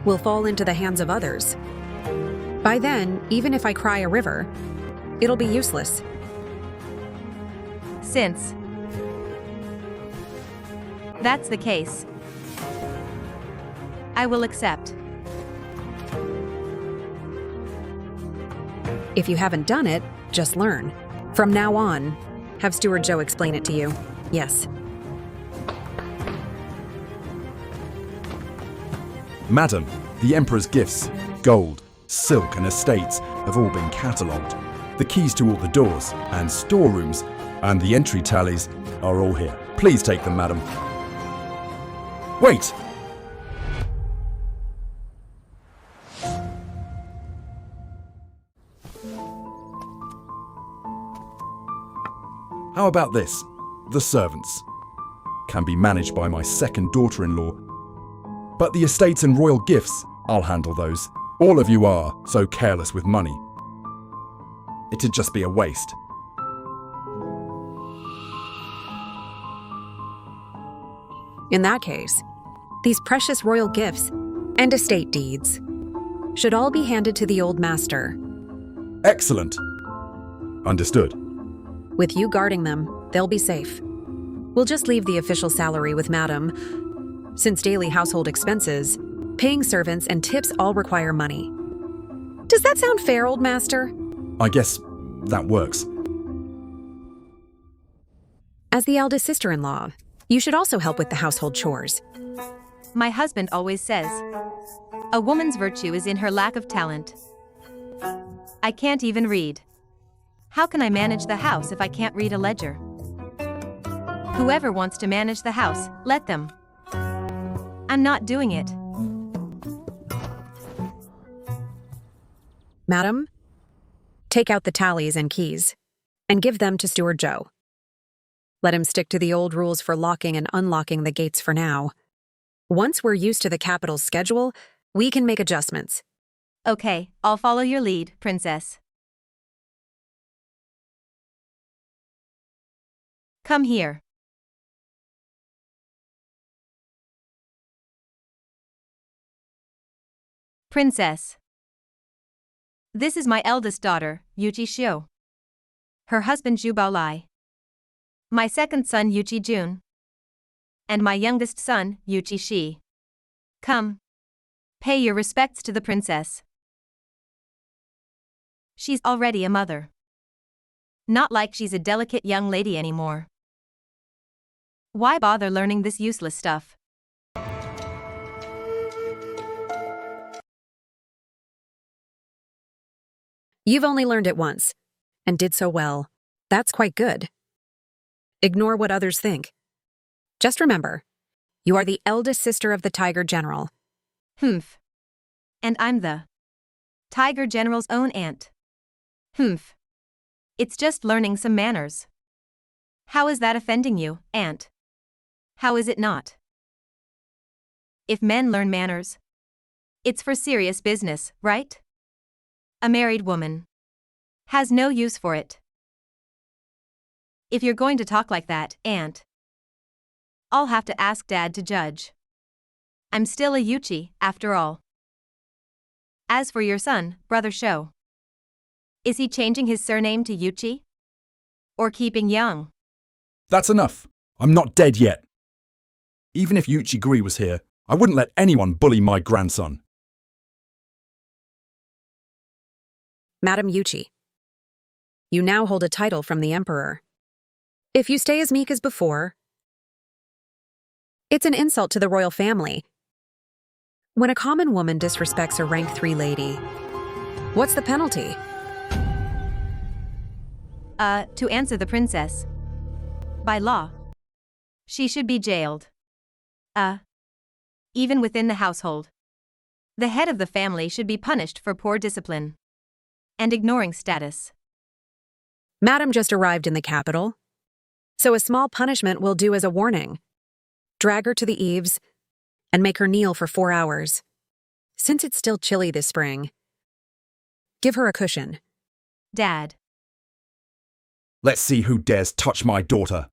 Speaker 2: will fall into the hands of others. By then, even if I cry a river, it'll be useless.
Speaker 3: Since that's the case, I will accept.
Speaker 2: If you haven't done it, just learn. From now on, have Steward Joe explain it to you. Yes.
Speaker 5: Madam, the Emperor's gifts, gold, silk and estates have all been catalogued. The keys to all the doors and storerooms and the entry tallies are all here. Please take them, madam. Wait! How about this? The servants can be managed by my second daughter-in-law. But the estates and royal gifts, I'll handle those. All of you are so careless with money. It'd just be a waste.
Speaker 2: In that case, these precious royal gifts and estate deeds should all be handed to the old master.
Speaker 5: Excellent. Understood.
Speaker 2: With you guarding them, they'll be safe. We'll just leave the official salary with Madam, since daily household expenses, paying servants, and tips all require money. Does that sound fair, old master?
Speaker 5: I guess that works.
Speaker 2: As the eldest sister-in-law, you should also help with the household chores.
Speaker 3: My husband always says, a woman's virtue is in her lack of talent. I can't even read. How can I manage the house if I can't read a ledger? Whoever wants to manage the house, let them. I'm not doing it.
Speaker 2: Madam, take out the tallies and keys, and give them to Steward Joe. Let him stick to the old rules for locking and unlocking the gates for now. Once we're used to the capital's schedule, we can make adjustments.
Speaker 3: Okay, I'll follow your lead, princess. Come here. Princess. This is my eldest daughter, Yuchi Shio. Her husband Zhu Baolai. My second son Yuchi Jun. And my youngest son, Yuchi Shi. Come. Pay your respects to the princess. She's already a mother. Not like she's a delicate young lady anymore. Why bother learning this useless stuff?
Speaker 2: You've only learned it once, and did so well. That's quite good. Ignore what others think. Just remember, you are the eldest sister of the Tiger General.
Speaker 3: Humph. And I'm the Tiger General's own aunt. Humph. It's just learning some manners. How is that offending you, aunt? How is it not? If men learn manners, it's for serious business, right? A married woman has no use for it. If you're going to talk like that, Aunt, I'll have to ask Dad to judge. I'm still a Yuchi, after all. As for your son, Brother Sho, is he changing his surname to Yuchi? Or keeping young?
Speaker 5: That's enough. I'm not dead yet. Even if Yuchi-guri was here, I wouldn't let anyone bully my grandson.
Speaker 2: Madam Yuchi, you now hold a title from the Emperor. If you stay as meek as before, it's an insult to the royal family. When a common woman disrespects a rank 3 lady, what's the penalty?
Speaker 3: To answer the princess. By law, she should be jailed. Even within the household. The head of the family should be punished for poor discipline and ignoring status.
Speaker 2: Madam just arrived in the capital, so a small punishment will do as a warning. Drag her to the eaves and make her kneel for 4 hours. Since it's still chilly this spring, give her a cushion.
Speaker 3: Dad.
Speaker 5: Let's see who dares touch my daughter.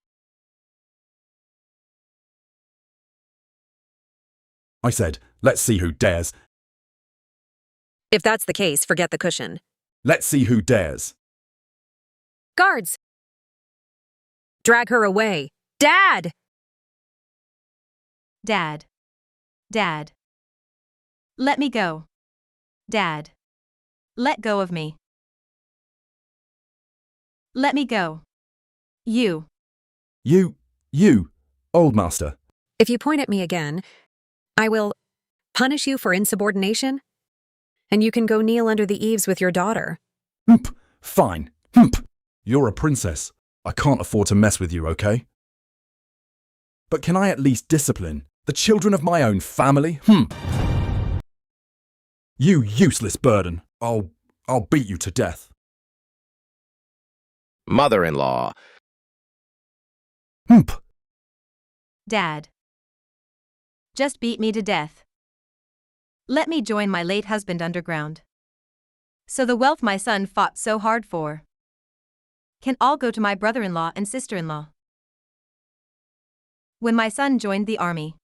Speaker 5: I said, let's see who dares.
Speaker 2: If that's the case, forget the cushion.
Speaker 5: Let's see who dares.
Speaker 2: Guards! Drag her away. Dad!
Speaker 3: Dad. Dad. Let me go. Dad. Let go of me. Let me go. You.
Speaker 5: You, old master.
Speaker 2: If you point at me again, I will punish you for insubordination, and you can go kneel under the eaves with your daughter.
Speaker 5: Fine. You're a princess. I can't afford to mess with you, okay? But can I at least discipline the children of my own family? You useless burden. I'll beat you to death.
Speaker 9: Mother-in-law.
Speaker 3: Dad. Just beat me to death. Let me join my late husband underground. So the wealth my son fought so hard for can all go to my brother-in-law and sister-in-law. When my son joined the army,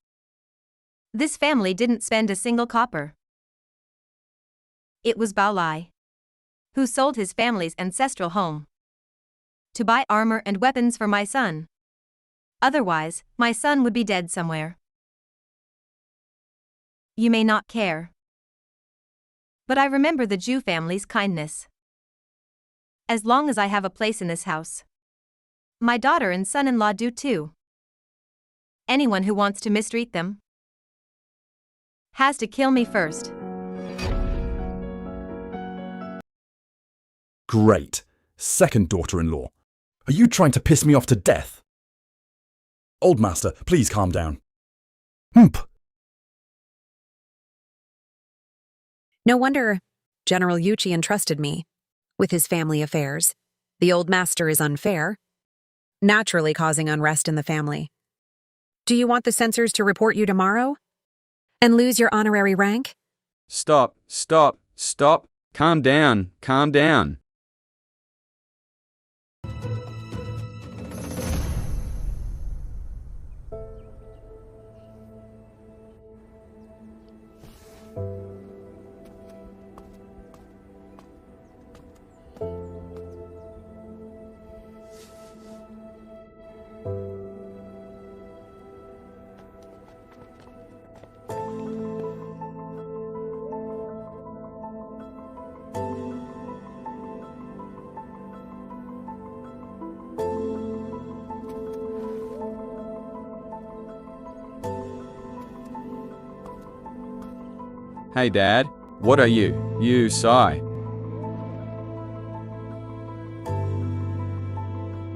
Speaker 3: this family didn't spend a single copper. It was Bao Lai who sold his family's ancestral home to buy armor and weapons for my son. Otherwise, my son would be dead somewhere. You may not care, but I remember the Jew family's kindness. As long as I have a place in this house, my daughter and son-in-law do too. Anyone who wants to mistreat them has to kill me first.
Speaker 5: Great. Second daughter-in-law. Are you trying to piss me off to death? Old master, please calm down.
Speaker 2: No wonder General Yuchi entrusted me with his family affairs. The old master is unfair, naturally causing unrest in the family. Do you want the censors to report you tomorrow and lose your honorary rank?
Speaker 1: Stop. Calm down. Hey Dad, what are you? You sigh.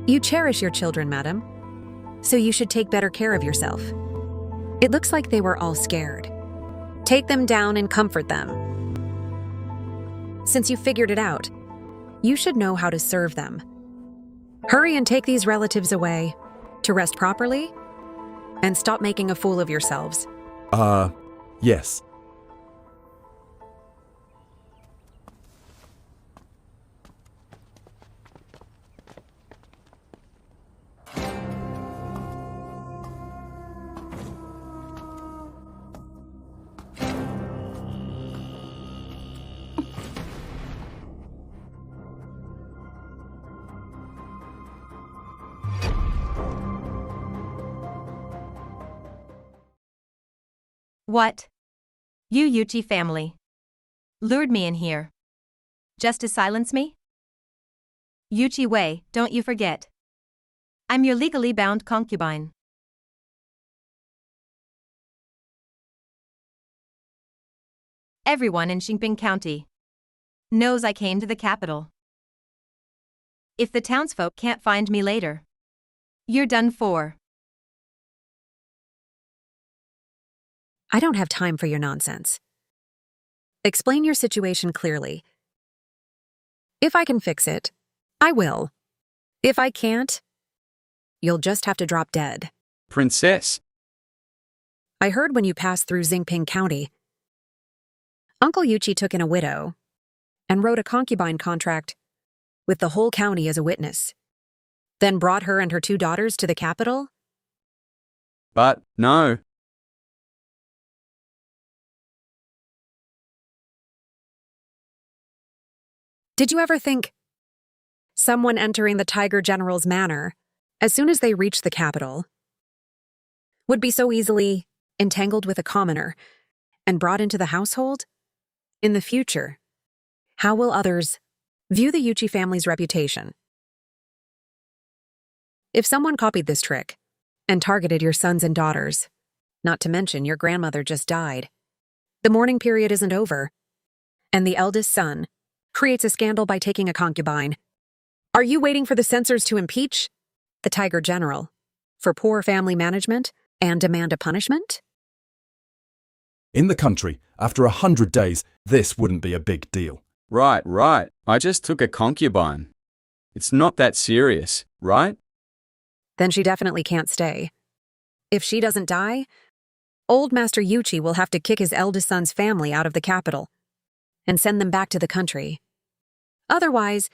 Speaker 2: You cherish your children, madam, so you should take better care of yourself. It looks like they were all scared. Take them down and comfort them. Since you figured it out, you should know how to serve them. Hurry and take these relatives away to rest properly and stop making a fool of yourselves.
Speaker 5: Yes.
Speaker 3: What? You Yuchi family lured me in here. Just to silence me? Yuchi Wei, don't you forget. I'm your legally bound concubine. Everyone in Xinping County knows I came to the capital. If the townsfolk can't find me later, you're done for.
Speaker 2: I don't have time for your nonsense. Explain your situation clearly. If I can fix it, I will. If I can't, you'll just have to drop dead.
Speaker 1: Princess,
Speaker 2: I heard when you passed through Xingping County, Uncle Yuchi took in a widow and wrote a concubine contract with the whole county as a witness, then brought her and her 2 daughters to the capital?
Speaker 1: but no.
Speaker 2: Did you ever think someone entering the Tiger General's manor, as soon as they reached the capital, would be so easily entangled with a commoner and brought into the household? In the future, how will others view the Yuchi family's reputation? If someone copied this trick and targeted your sons and daughters, not to mention your grandmother just died, the mourning period isn't over, and the eldest son creates a scandal by taking a concubine. Are you waiting for the censors to impeach the Tiger General for poor family management and demand a punishment?
Speaker 5: In the country, after 100 days, this wouldn't be a big deal.
Speaker 1: Right. I just took a concubine. It's not that serious, right?
Speaker 2: Then she definitely can't stay. If she doesn't die, old Master Yuchi will have to kick his eldest son's family out of the capital and send them back to the country. Otherwise,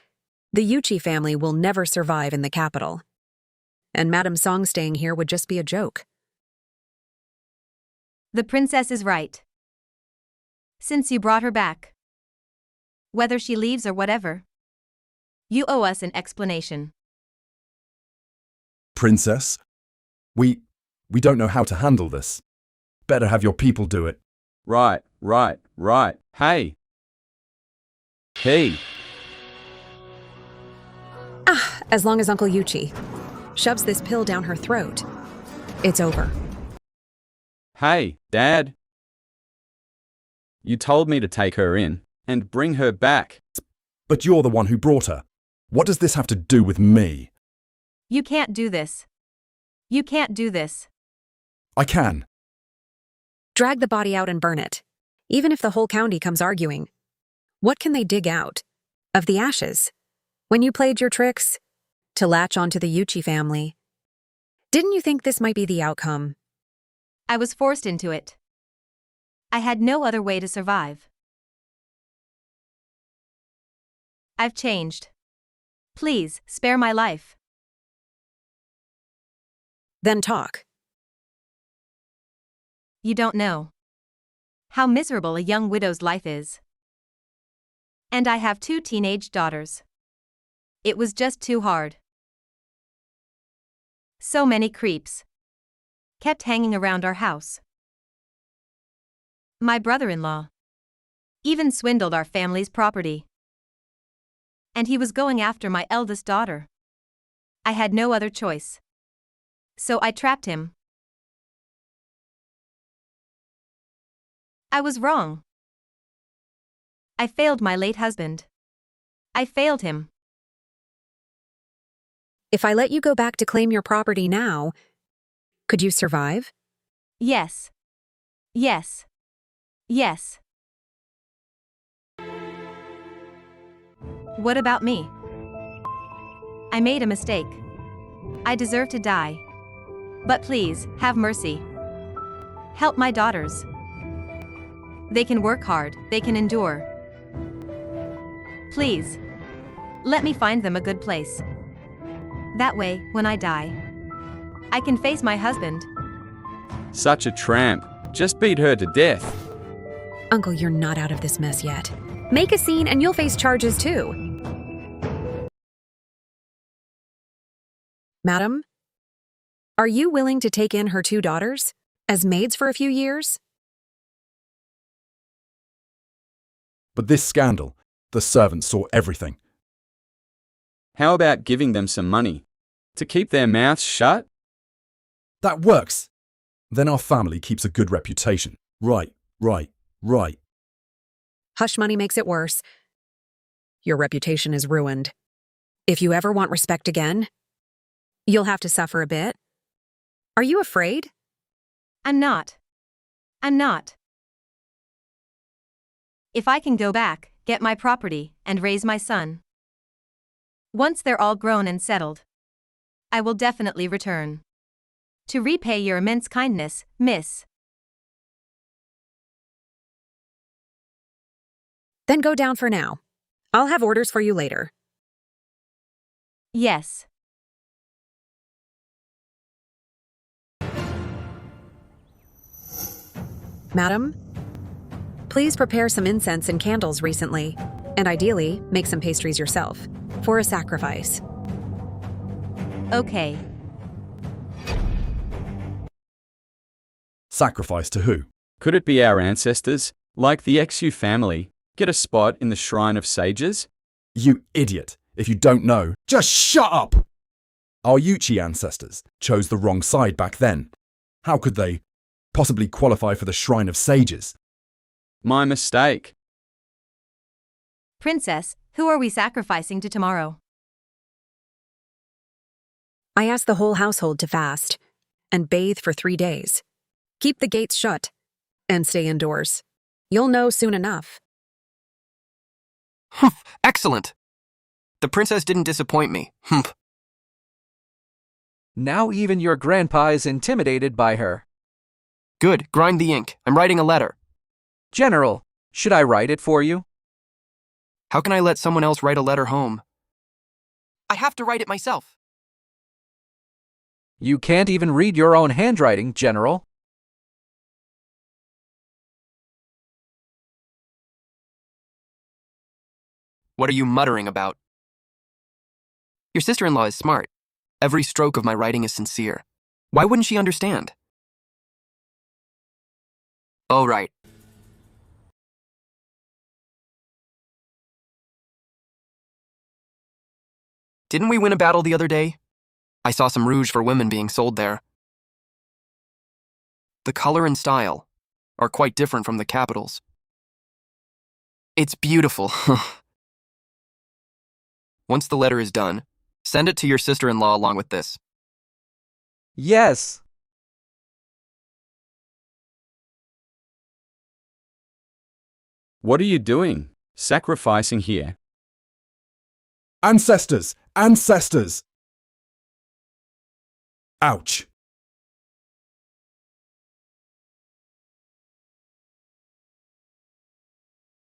Speaker 2: the Yuchi family will never survive in the capital. And Madame Song staying here would just be a joke.
Speaker 3: The princess is right. Since you brought her back, whether she leaves or whatever, you owe us an explanation.
Speaker 5: Princess, we don't know how to handle this. Better have your people do it.
Speaker 1: Right. Hey.
Speaker 2: As long as Uncle Yuchi shoves this pill down her throat, it's over.
Speaker 1: Hey, Dad. You told me to take her in and bring her back.
Speaker 5: But you're the one who brought her. What does this have to do with me?
Speaker 3: You can't do this. You can't do this.
Speaker 5: I can.
Speaker 2: Drag the body out and burn it. Even if the whole county comes arguing, what can they dig out of the ashes? When you played your tricks to latch onto the Yuchi family, didn't you think this might be the outcome?
Speaker 3: I was forced into it. I had no other way to survive. I've changed. Please, spare my life.
Speaker 2: Then talk.
Speaker 3: You don't know how miserable a young widow's life is. And I have 2 teenage daughters. It was just too hard. So many creeps kept hanging around our house. My brother-in-law even swindled our family's property. And he was going after my eldest daughter. I had no other choice. So I trapped him. I was wrong. I failed my late husband. I failed him.
Speaker 2: If I let you go back to claim your property now, could you survive?
Speaker 3: Yes. Yes. Yes. What about me? I made a mistake. I deserve to die. But please, have mercy. Help my daughters. They can work hard, they can endure. Please. Let me find them a good place. That way, when I die, I can face my husband.
Speaker 1: Such a tramp. Just beat her to death.
Speaker 2: Uncle, you're not out of this mess yet. Make a scene and you'll face charges too. Madam, are you willing to take in her 2 daughters as maids for a few years?
Speaker 5: But this scandal, the servants saw everything.
Speaker 1: How about giving them some money? To keep their mouths shut?
Speaker 5: That works. Then our family keeps a good reputation. Right.
Speaker 2: Hush money makes it worse. Your reputation is ruined. If you ever want respect again, you'll have to suffer a bit. Are you afraid?
Speaker 3: I'm not. If I can go back, get my property, and raise my son. Once they're all grown and settled, I will definitely return. To repay your immense kindness, miss.
Speaker 2: Then go down for now. I'll have orders for you later.
Speaker 3: Yes.
Speaker 2: Madam, please prepare some incense and candles recently, and ideally, make some pastries yourself, for a sacrifice.
Speaker 3: Okay.
Speaker 5: Sacrifice to who?
Speaker 1: Could it be our ancestors, like the XU family, get a spot in the Shrine of Sages?
Speaker 5: You idiot. If you don't know, just shut up! Our Yuchi ancestors chose the wrong side back then. How could they possibly qualify for the Shrine of Sages?
Speaker 1: My mistake.
Speaker 3: Princess, who are we sacrificing to tomorrow?
Speaker 2: I asked the whole household to fast and bathe for 3 days. Keep the gates shut and stay indoors. You'll know soon enough.
Speaker 6: Humph, excellent. The princess didn't disappoint me. Humph.
Speaker 8: Now even your grandpa is intimidated by her.
Speaker 6: Good, grind the ink. I'm writing a letter.
Speaker 8: General, should I write it for you?
Speaker 6: How can I let someone else write a letter home? I have to write it myself.
Speaker 8: You can't even read your own handwriting, General.
Speaker 6: What are you muttering about? Your sister-in-law is smart. Every stroke of my writing is sincere. Why wouldn't she understand? Oh, right. Didn't we win a battle the other day? I saw some rouge for women being sold there. The color and style are quite different from the capitals. It's beautiful. Once the letter is done, send it to your sister-in-law along with this.
Speaker 8: Yes.
Speaker 1: What are you doing? Sacrificing here?
Speaker 5: Ancestors! Ancestors! Ouch.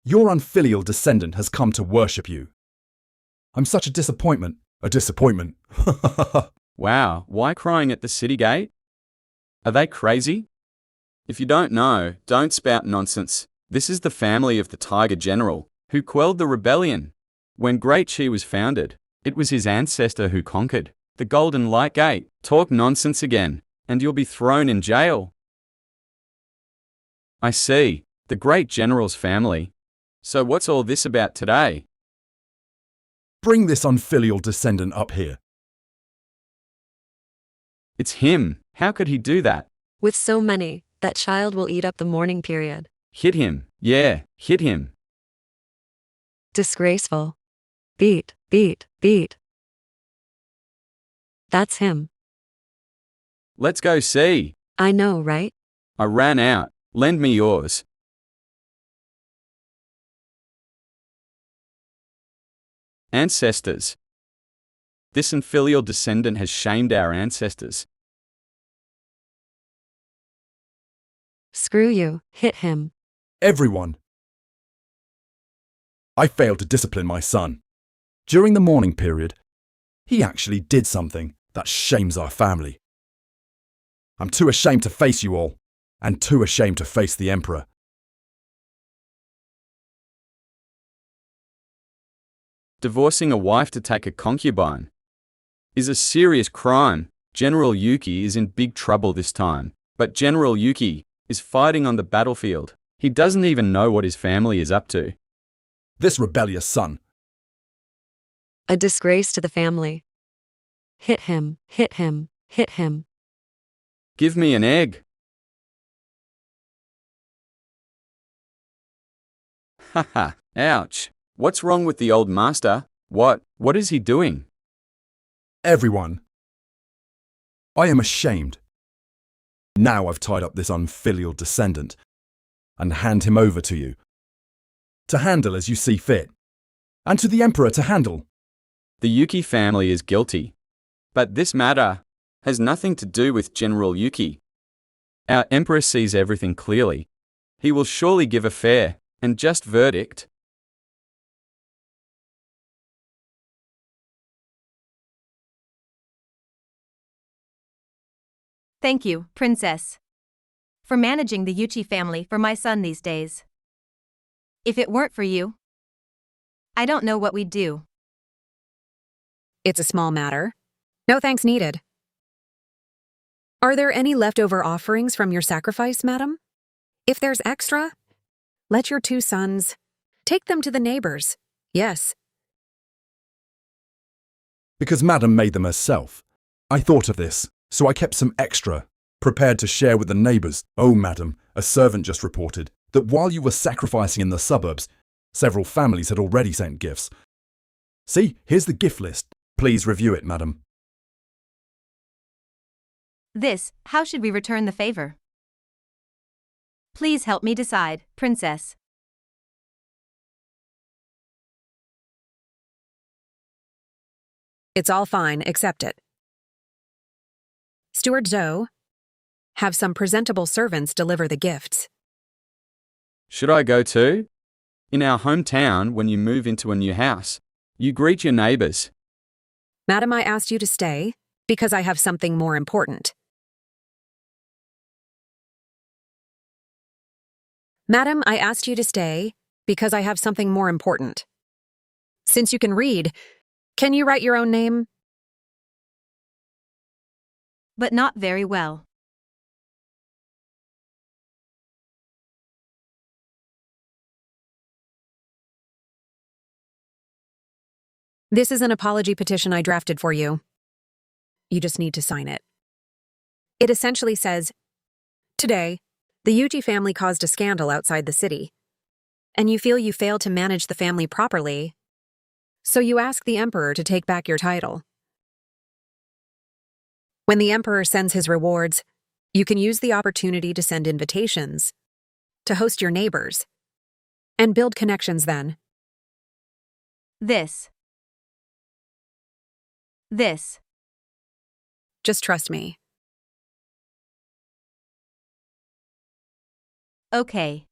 Speaker 5: Your unfilial descendant has come to worship you. I'm such a disappointment. A disappointment.
Speaker 1: Wow, why crying at the city gate? Are they crazy? If you don't know, don't spout nonsense. This is the family of the Tiger General, who quelled the rebellion. When Great Qi was founded, it was his ancestor who conquered the Golden Light Gate. Talk nonsense again, and you'll be thrown in jail. I see, the Great General's family. So what's all this about today?
Speaker 5: Bring this unfilial descendant up here.
Speaker 1: It's him. How could he do that?
Speaker 9: With so many, that child will eat up the mourning period.
Speaker 1: Hit him. Yeah, hit him.
Speaker 9: Disgraceful. Beat, beat, beat. That's him.
Speaker 1: Let's go see.
Speaker 9: I know, right?
Speaker 1: I ran out. Lend me yours. Ancestors. This infilial descendant has shamed our ancestors.
Speaker 9: Screw you, hit him.
Speaker 5: Everyone. I failed to discipline my son. During the mourning period, he actually did something that shames our family. I'm too ashamed to face you all, and too ashamed to face the Emperor.
Speaker 1: Divorcing a wife to take a concubine is a serious crime. General Yuki is in big trouble this time, but General Yuki is fighting on the battlefield. He doesn't even know what his family is up to.
Speaker 5: This rebellious son.
Speaker 9: A disgrace to the family. Hit him, hit him, hit him.
Speaker 1: Give me an egg. Haha, ouch. What's wrong with the old master? What is he doing?
Speaker 5: Everyone. I am ashamed. Now I've tied up this unfilial descendant and hand him over to you. To handle as you see fit. And to the Emperor to handle.
Speaker 1: The Yuki family is guilty. But this matter has nothing to do with General Yuki. Our Emperor sees everything clearly. He will surely give a fair and just verdict.
Speaker 3: Thank you, Princess, for managing the Yuchi family for my son these days. If it weren't for you, I don't know what we'd do.
Speaker 2: It's a small matter. No thanks needed. Are there any leftover offerings from your sacrifice, madam? If there's extra, let your 2 sons take them to the neighbors. Yes.
Speaker 5: Because Madam made them herself. I thought of this, so I kept some extra, prepared to share with the neighbours. Oh, Madam, a servant just reported that while you were sacrificing in the suburbs, several families had already sent gifts. See, here's the gift list. Please review it, Madam.
Speaker 3: How should we return the favor? Please help me decide, Princess.
Speaker 2: It's all fine, accept it. Steward Zhou, have some presentable servants deliver the gifts.
Speaker 1: Should I go too? In our hometown, when you move into a new house, you greet your neighbors.
Speaker 2: Madam, I asked you to stay because I have something more important. Madam, I asked you to stay because I have something more important. Since you can read, can you write your own name?
Speaker 3: But not very well.
Speaker 2: This is an apology petition I drafted for you. You just need to sign it. It essentially says, today, the Yuji family caused a scandal outside the city, and you feel you failed to manage the family properly, so you ask the Emperor to take back your title. When the Emperor sends his rewards, you can use the opportunity to send invitations, to host your neighbors, and build connections then.
Speaker 3: This.
Speaker 2: Just trust me.
Speaker 3: Okay.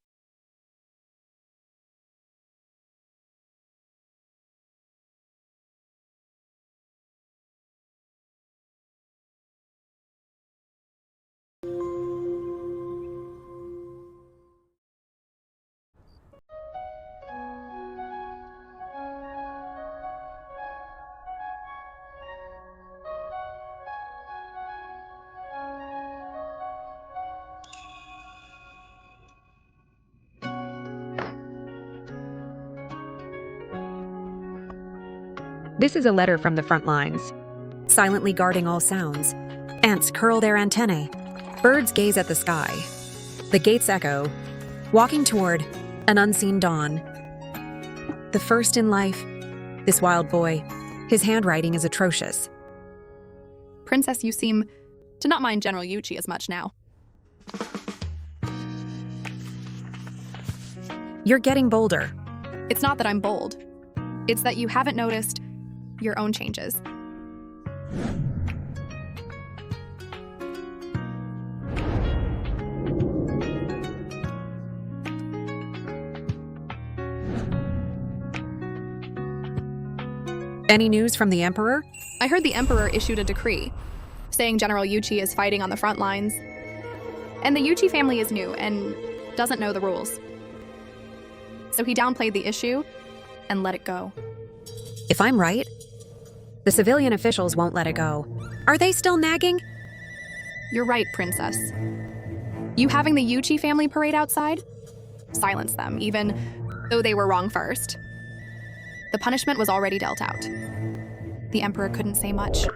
Speaker 2: This is a letter from the front lines. Silently guarding all sounds, ants curl their antennae, birds gaze at the sky, the gates echo, walking toward an unseen dawn. The first in life, this wild boy, his handwriting is atrocious.
Speaker 7: Princess, you seem to not mind General Yuchi as much now.
Speaker 2: You're getting bolder.
Speaker 7: It's not that I'm bold. It's that you haven't noticed your own changes.
Speaker 2: Any news from the Emperor?
Speaker 7: I heard the Emperor issued a decree saying General Yuchi is fighting on the front lines. And the Yuchi family is new and doesn't know the rules. So he downplayed the issue and let it go.
Speaker 2: If I'm right, the civilian officials won't let it go. Are they still nagging?
Speaker 7: You're right, Princess. You having the Yuchi family parade outside? Silence them, even though they were wrong first. The punishment was already dealt out. The Emperor couldn't say much.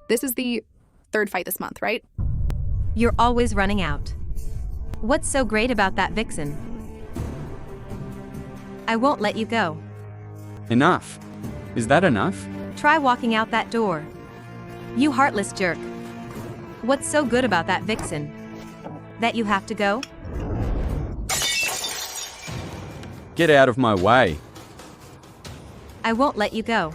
Speaker 7: This is the third fight this month, right?
Speaker 3: You're always running out. What's so great about that vixen? I won't let you go.
Speaker 1: Enough. Is that enough?
Speaker 3: Try walking out that door. You heartless jerk. What's so good about that vixen? That you have to go?
Speaker 1: Get out of my way.
Speaker 3: I won't let you go.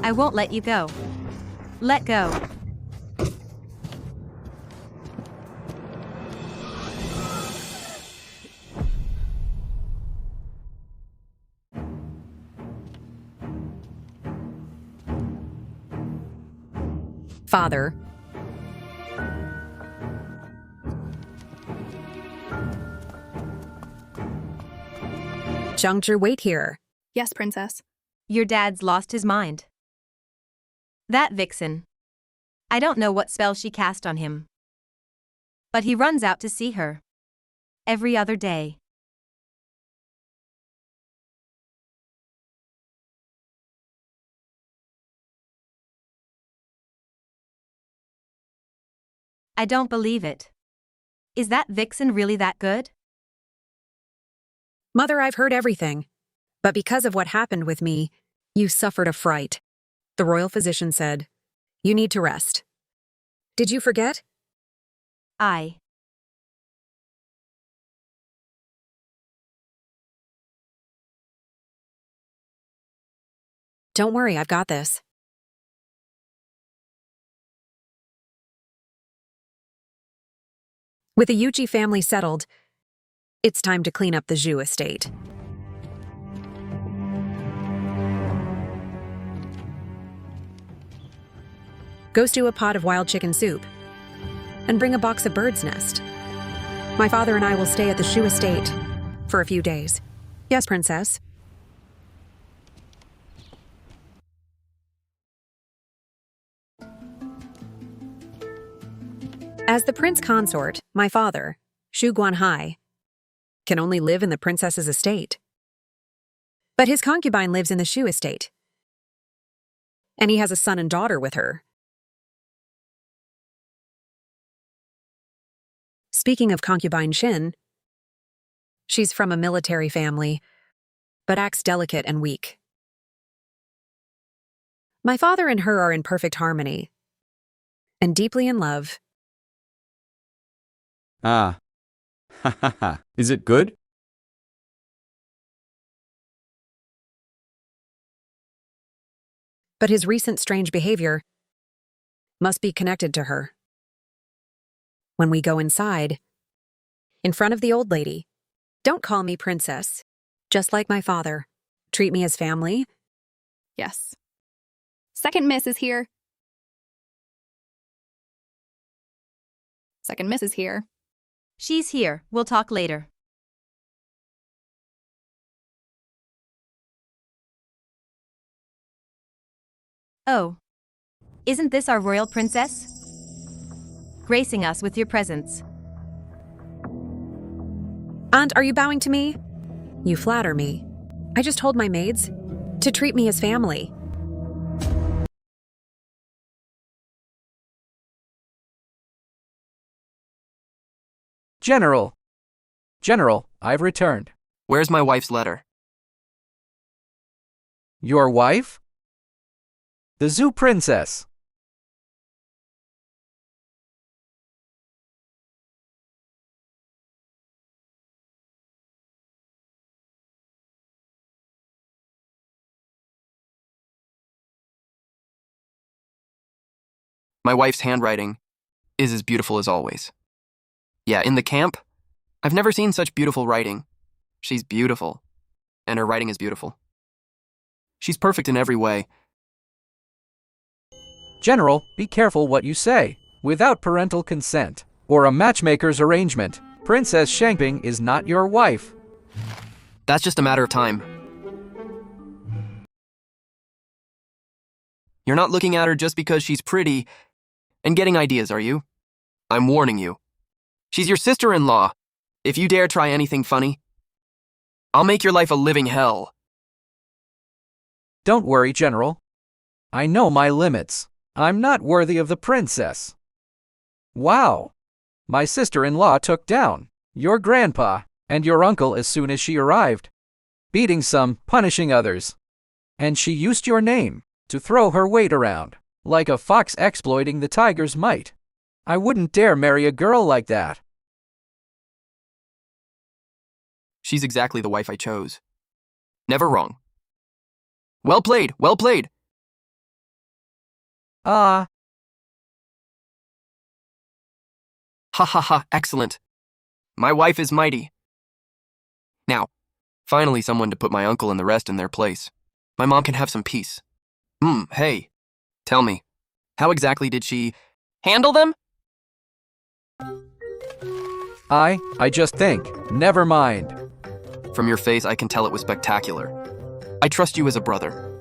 Speaker 3: I won't let you go. Let go.
Speaker 2: Father. Juncture, wait here.
Speaker 7: Yes, Princess.
Speaker 3: Your dad's lost his mind. That vixen. I don't know what spell she cast on him. But he runs out to see her. Every other day. I don't believe it. Is that vixen really that good?
Speaker 2: Mother, I've heard everything. But because of what happened with me, you suffered a fright. The royal physician said, you need to rest. Did you forget? Don't worry, I've got this. With the Yuchi family settled, it's time to clean up the Zhu estate. Go stew a pot of wild chicken soup, and bring a box of bird's nest. My father and I will stay at the Zhu estate for a few days. Yes, Princess. As the prince consort, my father, Xu Guanhai, can only live in the princess's estate. But his concubine lives in the Xu estate, and he has a son and daughter with her. Speaking of concubine Xin, she's from a military family, but acts delicate and weak. My father and her are in perfect harmony, and deeply in love.
Speaker 1: Ah. Ha ha ha. Is it good?
Speaker 2: But his recent strange behavior must be connected to her. When we go inside, in front of the old lady, don't call me princess, just like my father. Treat me as family.
Speaker 7: Yes. Second Miss is here. Second Miss is here.
Speaker 3: She's here. We'll talk later. Oh. Isn't this our royal princess? Gracing us with your presence.
Speaker 2: Aunt, are you bowing to me? You flatter me. I just told my maids to treat me as family.
Speaker 8: General. General, I've returned.
Speaker 6: Where's my wife's letter?
Speaker 8: Your wife? The zoo princess.
Speaker 6: My wife's handwriting is as beautiful as always. Yeah, in the camp, I've never seen such beautiful writing. She's beautiful, and her writing is beautiful. She's perfect in every way.
Speaker 8: General, be careful what you say. Without parental consent or a matchmaker's arrangement, Princess Shangping is not your wife.
Speaker 6: That's just a matter of time. You're not looking at her just because she's pretty and getting ideas, are you? I'm warning you. She's your sister-in-law. If you dare try anything funny, I'll make your life a living hell.
Speaker 8: Don't worry, General. I know my limits. I'm not worthy of the princess. Wow. My sister-in-law took down your grandpa and your uncle as soon as she arrived, beating some, punishing others. And she used your name to throw her weight around, like a fox exploiting the tiger's might. I wouldn't dare marry a girl like that.
Speaker 6: She's exactly the wife I chose. Never wrong. Well played, well played.
Speaker 8: Ah.
Speaker 6: Ha ha ha, excellent. My wife is mighty. Now, finally someone to put my uncle and the rest in their place. My mom can have some peace. Hey, tell me, how exactly did she handle them?
Speaker 8: I just think. Never mind.
Speaker 6: From your face, I can tell it was spectacular. I trust you as a brother.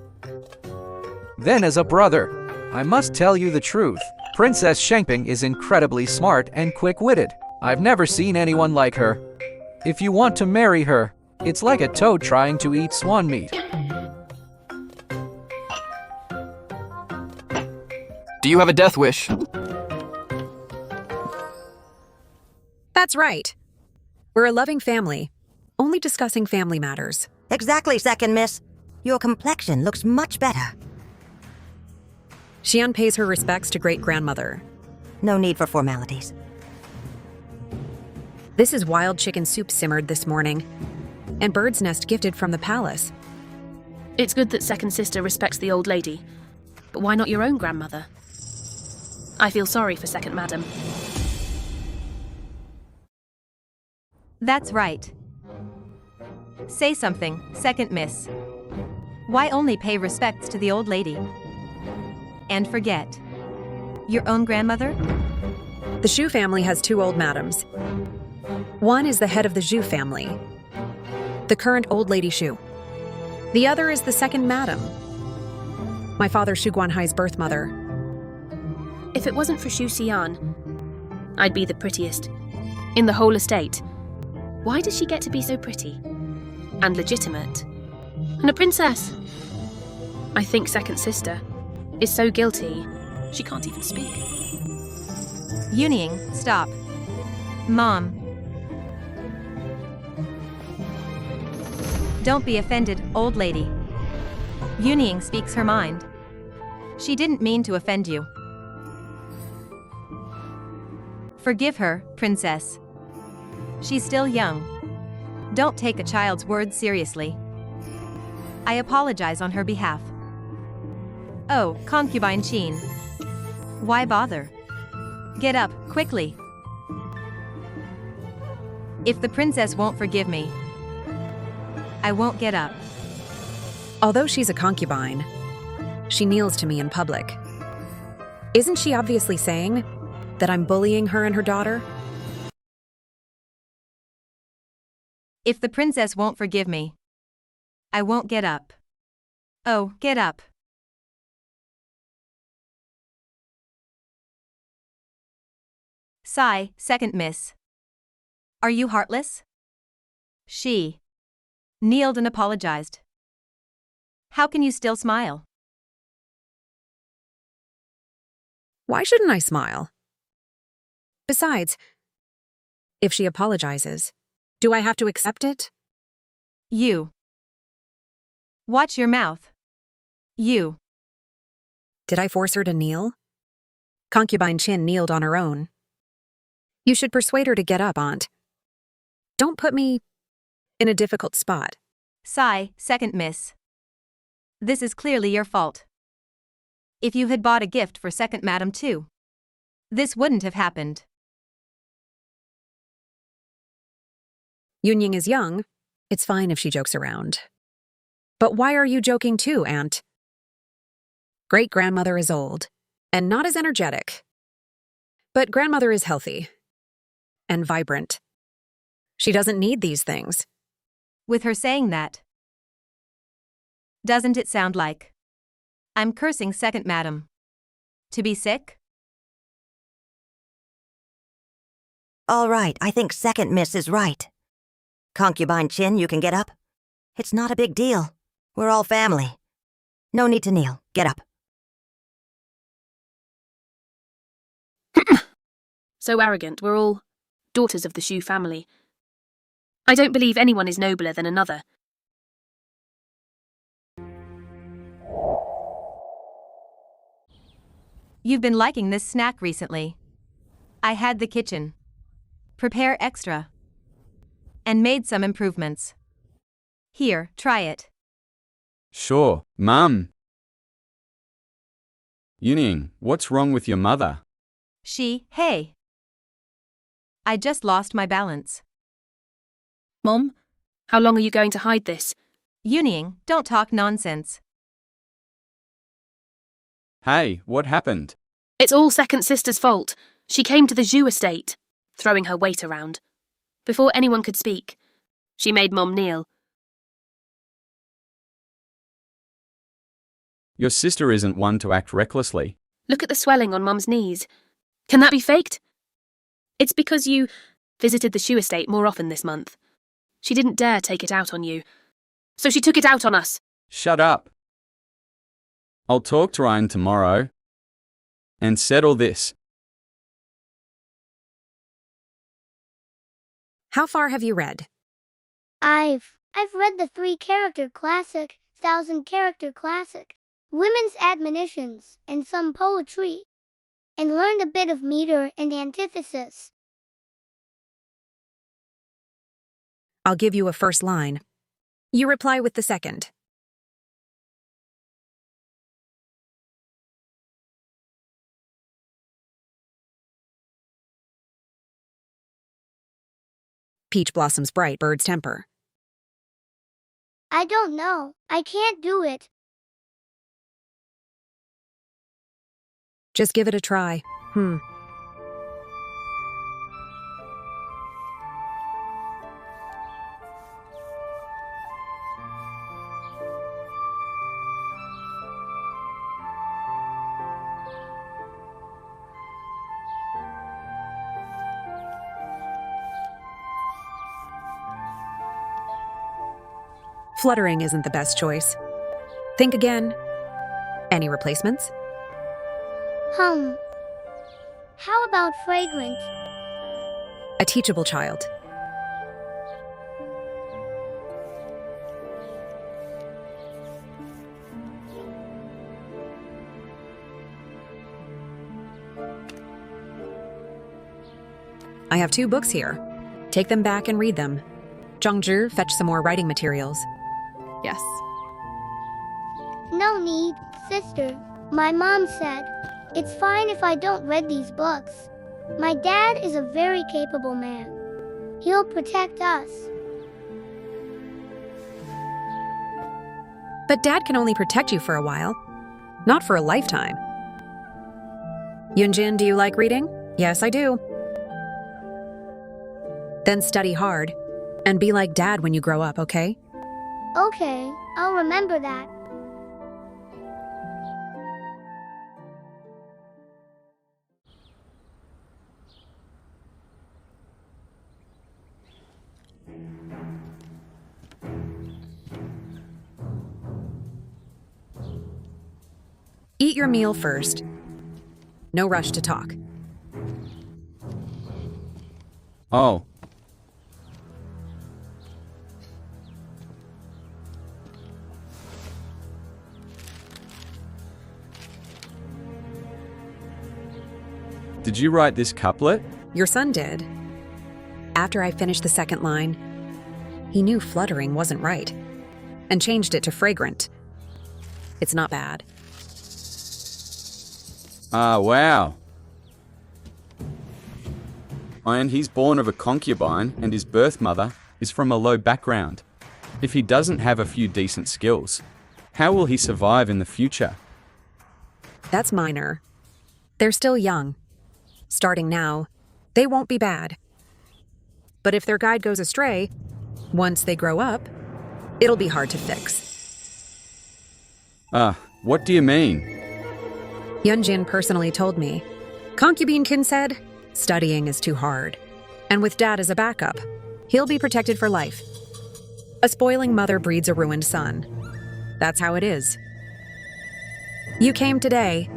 Speaker 8: Then as a brother, I must tell you the truth. Princess Shangping is incredibly smart and quick-witted. I've never seen anyone like her. If you want to marry her, it's like a toad trying to eat swan meat.
Speaker 6: Do you have a death wish?
Speaker 2: That's right. We're a loving family, only discussing family matters.
Speaker 4: Exactly, second miss. Your complexion looks much better.
Speaker 2: Xian pays her respects to great-grandmother.
Speaker 4: No need for formalities.
Speaker 2: This is wild chicken soup simmered this morning, and bird's nest gifted from the palace.
Speaker 10: It's good that second sister respects the old lady, but why not your own grandmother? I feel sorry for second madam.
Speaker 3: That's right. Say something, second miss. Why only pay respects to the old lady? And forget your own grandmother?
Speaker 2: The Zhu family has two old madams. One is the head of the Zhu family, the current old lady Zhu. The other is the second madam, my father Xu Guanhai's birth mother.
Speaker 10: If it wasn't for Xu Xian, I'd be the prettiest in the whole estate. Why does she get to be so pretty and legitimate and a princess? I think second sister is so guilty she can't even speak.
Speaker 3: Yuning, stop. Mom. Don't be offended, old lady. Yuning speaks her mind. She didn't mean to offend you. Forgive her, princess. She's still young. Don't take a child's words seriously. I apologize on her behalf. Oh, concubine Qin. Why bother? Get up, quickly. If the princess won't forgive me, I won't get up.
Speaker 2: Although she's a concubine, she kneels to me in public. Isn't she obviously saying that I'm bullying her and her daughter?
Speaker 3: If the princess won't forgive me, I won't get up. Oh, get up. Sigh, second miss. Are you heartless? She kneeled and apologized. How can you still smile?
Speaker 2: Why shouldn't I smile? Besides, If she apologizes, do I have to accept it?
Speaker 3: You. Watch your mouth. You.
Speaker 2: Did I force her to kneel? Concubine Chin kneeled on her own. You should persuade her to get up, Aunt. Don't put me in a difficult spot.
Speaker 3: Sigh, second miss. This is clearly your fault. If you had bought a gift for second madam too, this wouldn't have happened.
Speaker 2: Yunying is young. It's fine if she jokes around. But why are you joking too, Aunt? Great-grandmother is old, and not as energetic. But grandmother is healthy and vibrant. She doesn't need these things.
Speaker 3: With her saying that, doesn't it sound like I'm cursing second madam to be sick?
Speaker 4: All right, I think second miss is right. Concubine Chin, you can get up. It's not a big deal. We're all family. No need to kneel. Get up.
Speaker 10: So arrogant. We're all daughters of the Shu family. I don't believe anyone is nobler than another.
Speaker 3: You've been liking this snack recently. I had the kitchen prepare extra and made some improvements. Here, try it.
Speaker 1: Sure, Mum. Yunying, what's wrong with your mother?
Speaker 3: Hey. I just lost my balance.
Speaker 10: Mom, how long are you going to hide this?
Speaker 3: Yunying, don't talk nonsense.
Speaker 1: Hey, what happened?
Speaker 10: It's all second sister's fault. She came to the Zhu estate, throwing her weight around. Before anyone could speak, she made Mom kneel.
Speaker 1: Your sister isn't one to act recklessly.
Speaker 10: Look at the swelling on Mum's knees. Can that be faked? It's because you visited the Shu estate more often this month. She didn't dare take it out on you. So she took it out on us.
Speaker 1: Shut up. I'll talk to Ryan tomorrow and settle this.
Speaker 2: How far have you read?
Speaker 11: I've read the 3-character classic, 1,000-character classic, women's admonitions, and some poetry, and learned a bit of meter and antithesis.
Speaker 2: I'll give you a first line. You reply with the second. Peach blossoms bright, bird's temper.
Speaker 11: I don't know. I can't do it.
Speaker 2: Just give it a try. Fluttering isn't the best choice. Think again. Any replacements?
Speaker 11: How about fragrant?
Speaker 2: A teachable child. I have 2 books here. Take them back and read them. Zhangzhi, fetch some more writing materials.
Speaker 7: Yes.
Speaker 11: No need, sister. My mom said, it's fine if I don't read these books. My dad is a very capable man. He'll protect us.
Speaker 2: But Dad can only protect you for a while, not for a lifetime. Yunjin, do you like reading? Yes, I do. Then study hard, and be like Dad when you grow up, okay?
Speaker 11: Okay, I'll remember that.
Speaker 2: Eat your meal first. No rush to talk.
Speaker 1: Oh. Did you write this couplet?
Speaker 2: Your son did. After I finished the second line, he knew fluttering wasn't right and changed it to fragrant. It's not bad.
Speaker 1: Ah, wow. And he's born of a concubine and his birth mother is from a low background. If he doesn't have a few decent skills, how will he survive in the future?
Speaker 2: That's minor. They're still young. Starting now, they won't be bad. But if their guide goes astray, once they grow up, it'll be hard to fix.
Speaker 1: What do you mean?
Speaker 2: Yunjin personally told me. Concubinekin said, studying is too hard. And with Dad as a backup, he'll be protected for life. A spoiling mother breeds a ruined son. That's how it is. You came today.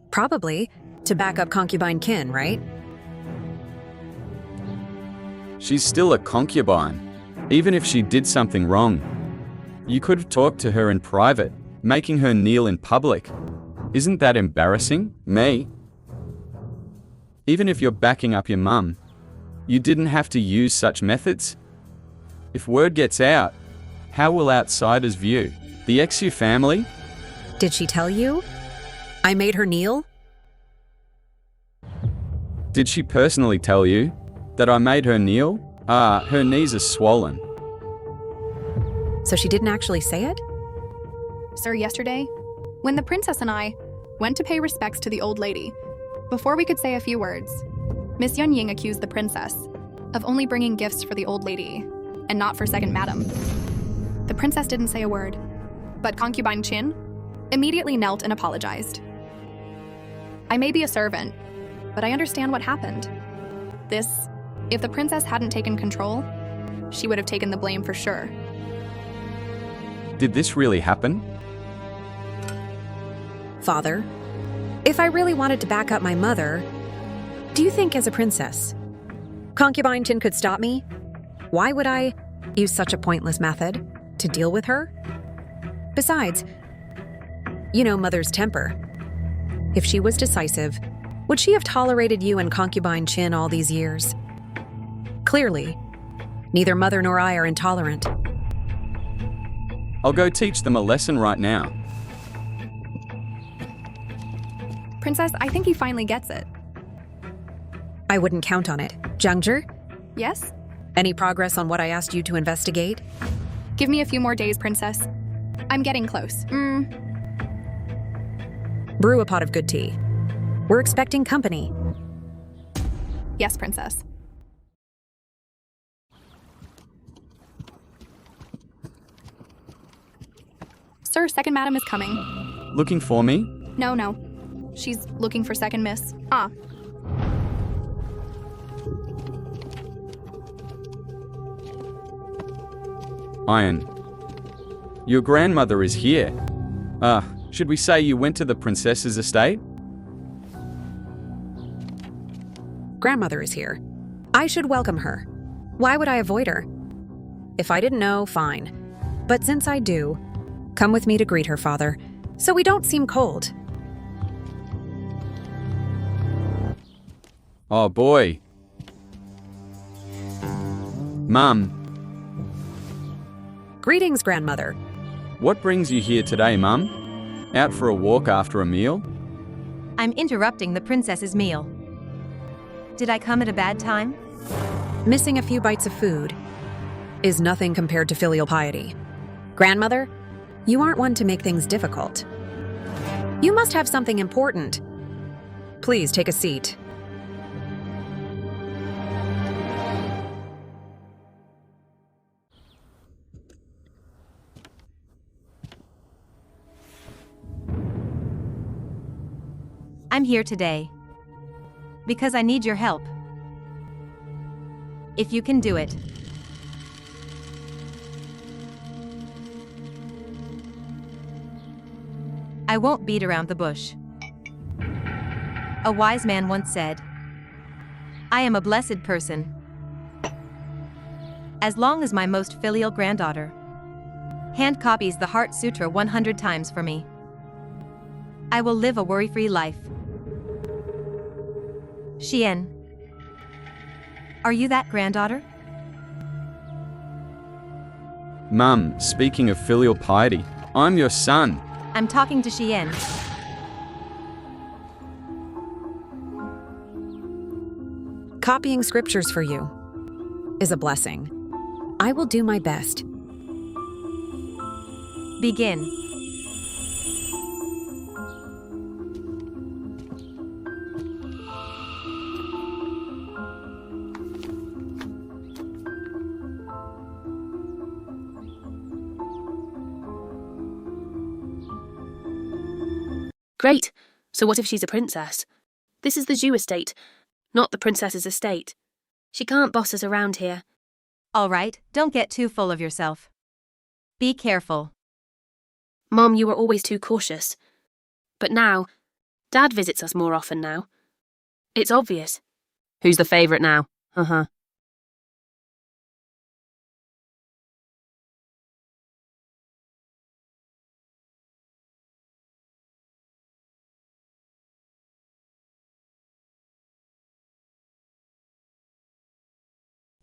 Speaker 2: Probably to back up concubine Kin, right?
Speaker 1: She's still a concubine, even if she did something wrong. You could have talked to her in private, making her kneel in public. Isn't that embarrassing? Me? Even if you're backing up your mum, you didn't have to use such methods. If word gets out, how will outsiders view the XU family?
Speaker 2: Did she tell you? I made her kneel?
Speaker 1: Did she personally tell you that I made her kneel? Her knees are swollen.
Speaker 2: So she didn't actually say it?
Speaker 7: Sir, yesterday, when the princess and I went to pay respects to the old lady, before we could say a few words, Miss Yunying accused the princess of only bringing gifts for the old lady and not for second madam. The princess didn't say a word, but concubine Qin immediately knelt and apologized. I may be a servant, but I understand what happened. If the princess hadn't taken control, she would have taken the blame for sure.
Speaker 1: Did this really happen?
Speaker 2: Father, if I really wanted to back up my mother, do you think as a princess, concubine Tin could stop me? Why would I use such a pointless method to deal with her? Besides, you know mother's temper. If she was decisive, would she have tolerated you and concubine Qin all these years? Clearly, neither mother nor I are intolerant.
Speaker 1: I'll go teach them a lesson right now.
Speaker 7: Princess, I think he finally gets it.
Speaker 2: I wouldn't count on it. Jungjer,
Speaker 7: Yes?
Speaker 2: any progress on what I asked you to investigate?
Speaker 7: Give me a few more days, Princess. I'm getting close.
Speaker 2: Brew a pot of good tea. We're expecting company.
Speaker 7: Yes, Princess. Sir, second madam is coming.
Speaker 1: Looking for me?
Speaker 7: No. She's looking for second miss.
Speaker 1: Iron. Your grandmother is here. Should we say you went to the princess's estate?
Speaker 2: Grandmother is here. I should welcome her. Why would I avoid her? If I didn't know, fine. But since I do, come with me to greet her, Father, so we don't seem cold.
Speaker 1: Oh boy. Mum,
Speaker 2: Greetings, Grandmother.
Speaker 1: what brings you here today, Mum? Out for a walk after a meal?
Speaker 3: I'm interrupting the princess's meal. Did I come at a bad time?
Speaker 2: Missing a few bites of food is nothing compared to filial piety. Grandmother, you aren't one to make things difficult. You must have something important. Please take a seat.
Speaker 3: I'm here today because I need your help. If you can do it. I won't beat around the bush. A wise man once said, I am a blessed person. As long as my most filial granddaughter hand copies the Heart Sutra 100 times for me, I will live a worry-free life. Xian, are you that granddaughter?
Speaker 1: Mum, speaking of filial piety, I'm your son.
Speaker 3: I'm talking to Xian.
Speaker 2: Copying scriptures for you is a blessing. I will do my best.
Speaker 3: Begin.
Speaker 10: Great. So what if she's a princess? This is the Zhu estate, not the princess's estate. She can't boss us around here.
Speaker 3: All right, don't get too full of yourself. Be careful.
Speaker 10: Mom, you were always too cautious. But now, Dad visits us more often now. It's obvious. Who's the favourite now?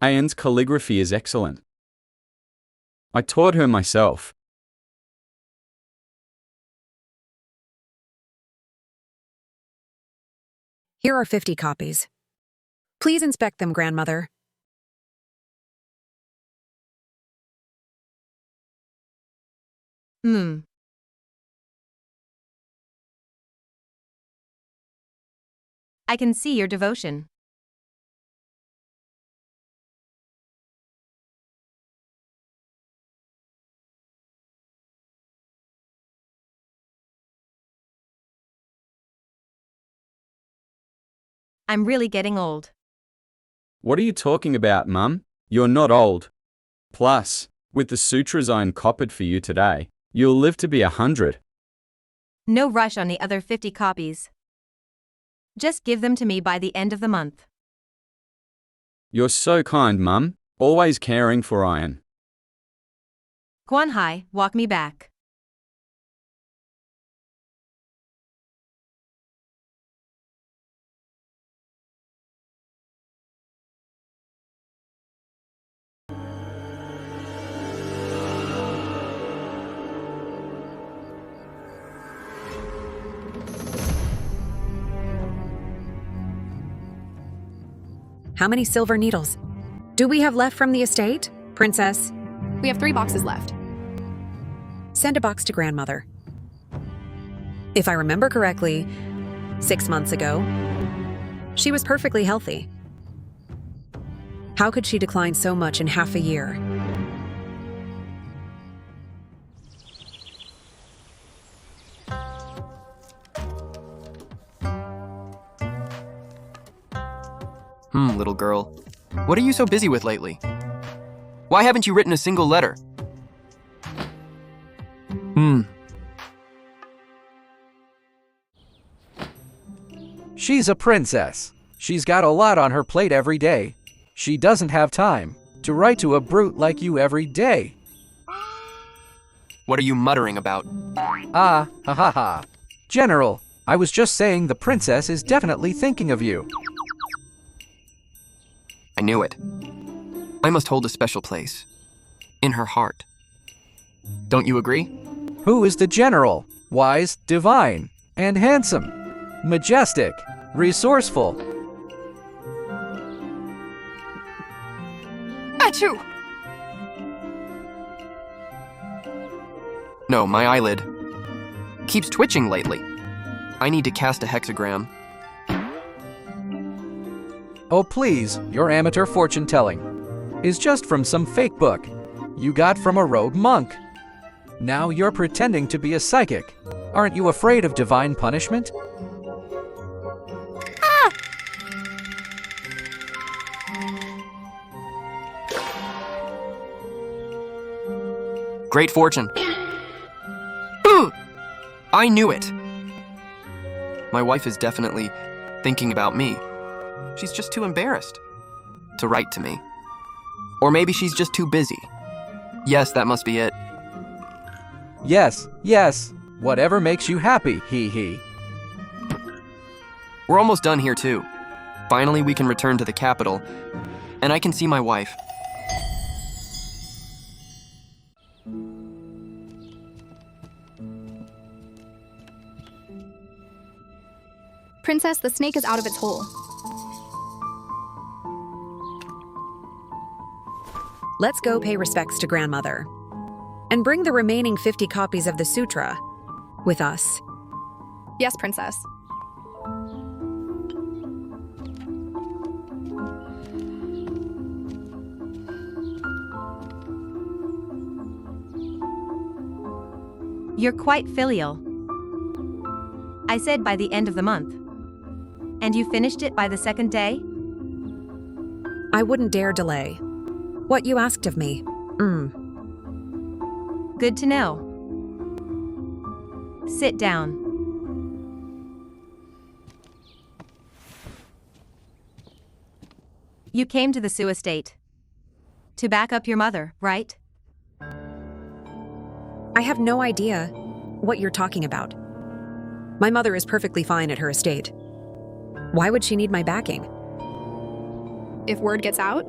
Speaker 1: Anne's calligraphy is excellent. I taught her myself.
Speaker 2: Here are 50 copies. Please inspect them, grandmother.
Speaker 3: I can see your devotion. I'm really getting old.
Speaker 1: What are you talking about, Mum? You're not old. Plus, with the sutras I copied for you today, you'll live to be 100.
Speaker 3: No rush on the other 50 copies. Just give them to me by the end of the month.
Speaker 1: You're so kind, Mum. Always caring for Ian.
Speaker 3: Guanhai, walk me back.
Speaker 2: How many silver needles do we have left from the estate, Princess?
Speaker 7: We have 3 boxes left.
Speaker 2: Send a box to grandmother. If I remember correctly, 6 months ago, she was perfectly healthy. How could she decline so much in half a year?
Speaker 6: Little girl. What are you so busy with lately? Why haven't you written a single letter?
Speaker 8: She's a princess. She's got a lot on her plate every day. She doesn't have time to write to a brute like you every day.
Speaker 6: What are you muttering about?
Speaker 8: Ha ha ha. General, I was just saying the princess is definitely thinking of you.
Speaker 6: I knew it. I must hold a special place. In her heart. Don't you agree?
Speaker 8: Who is the general? Wise, divine, and handsome. Majestic, resourceful.
Speaker 6: Achoo! No, my eyelid keeps twitching lately. I need to cast a hexagram.
Speaker 8: Oh please, your amateur fortune-telling is just from some fake book you got from a rogue monk. Now you're pretending to be a psychic. Aren't you afraid of divine punishment?
Speaker 6: Great fortune. I knew it. My wife is definitely thinking about me. She's just too embarrassed to write to me. Or maybe she's just too busy. Yes, that must be it.
Speaker 8: Yes, yes. Whatever makes you happy, hee hee.
Speaker 6: We're almost done here too. Finally, we can return to the capital, and I can see my wife.
Speaker 7: Princess, the snake is out of its hole.
Speaker 2: Let's go pay respects to grandmother. And bring the remaining 50 copies of the sutra with us.
Speaker 7: Yes, Princess.
Speaker 3: You're quite filial. I said by the end of the month. And you finished it by the second day?
Speaker 2: I wouldn't dare delay. What you asked of me.
Speaker 3: Good to know. Sit down. You came to the Sioux estate to back up your mother, right?
Speaker 2: I have no idea what you're talking about. My mother is perfectly fine at her estate. Why would she need my backing?
Speaker 7: If word gets out,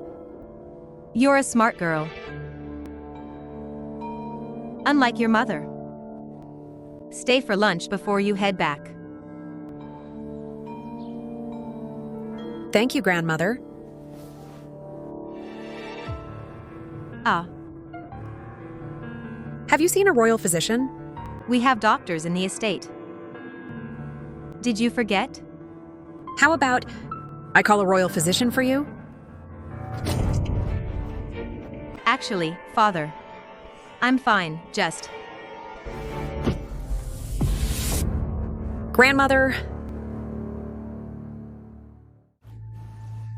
Speaker 3: You're a smart girl. Unlike your mother. Stay for lunch before you head back.
Speaker 2: Thank you, grandmother.
Speaker 3: Ah,
Speaker 2: Have you seen a royal physician?
Speaker 3: we have doctors in the estate. Did you forget?
Speaker 2: How about I call a royal physician for you?
Speaker 3: Actually, father. I'm fine, just.
Speaker 2: Grandmother?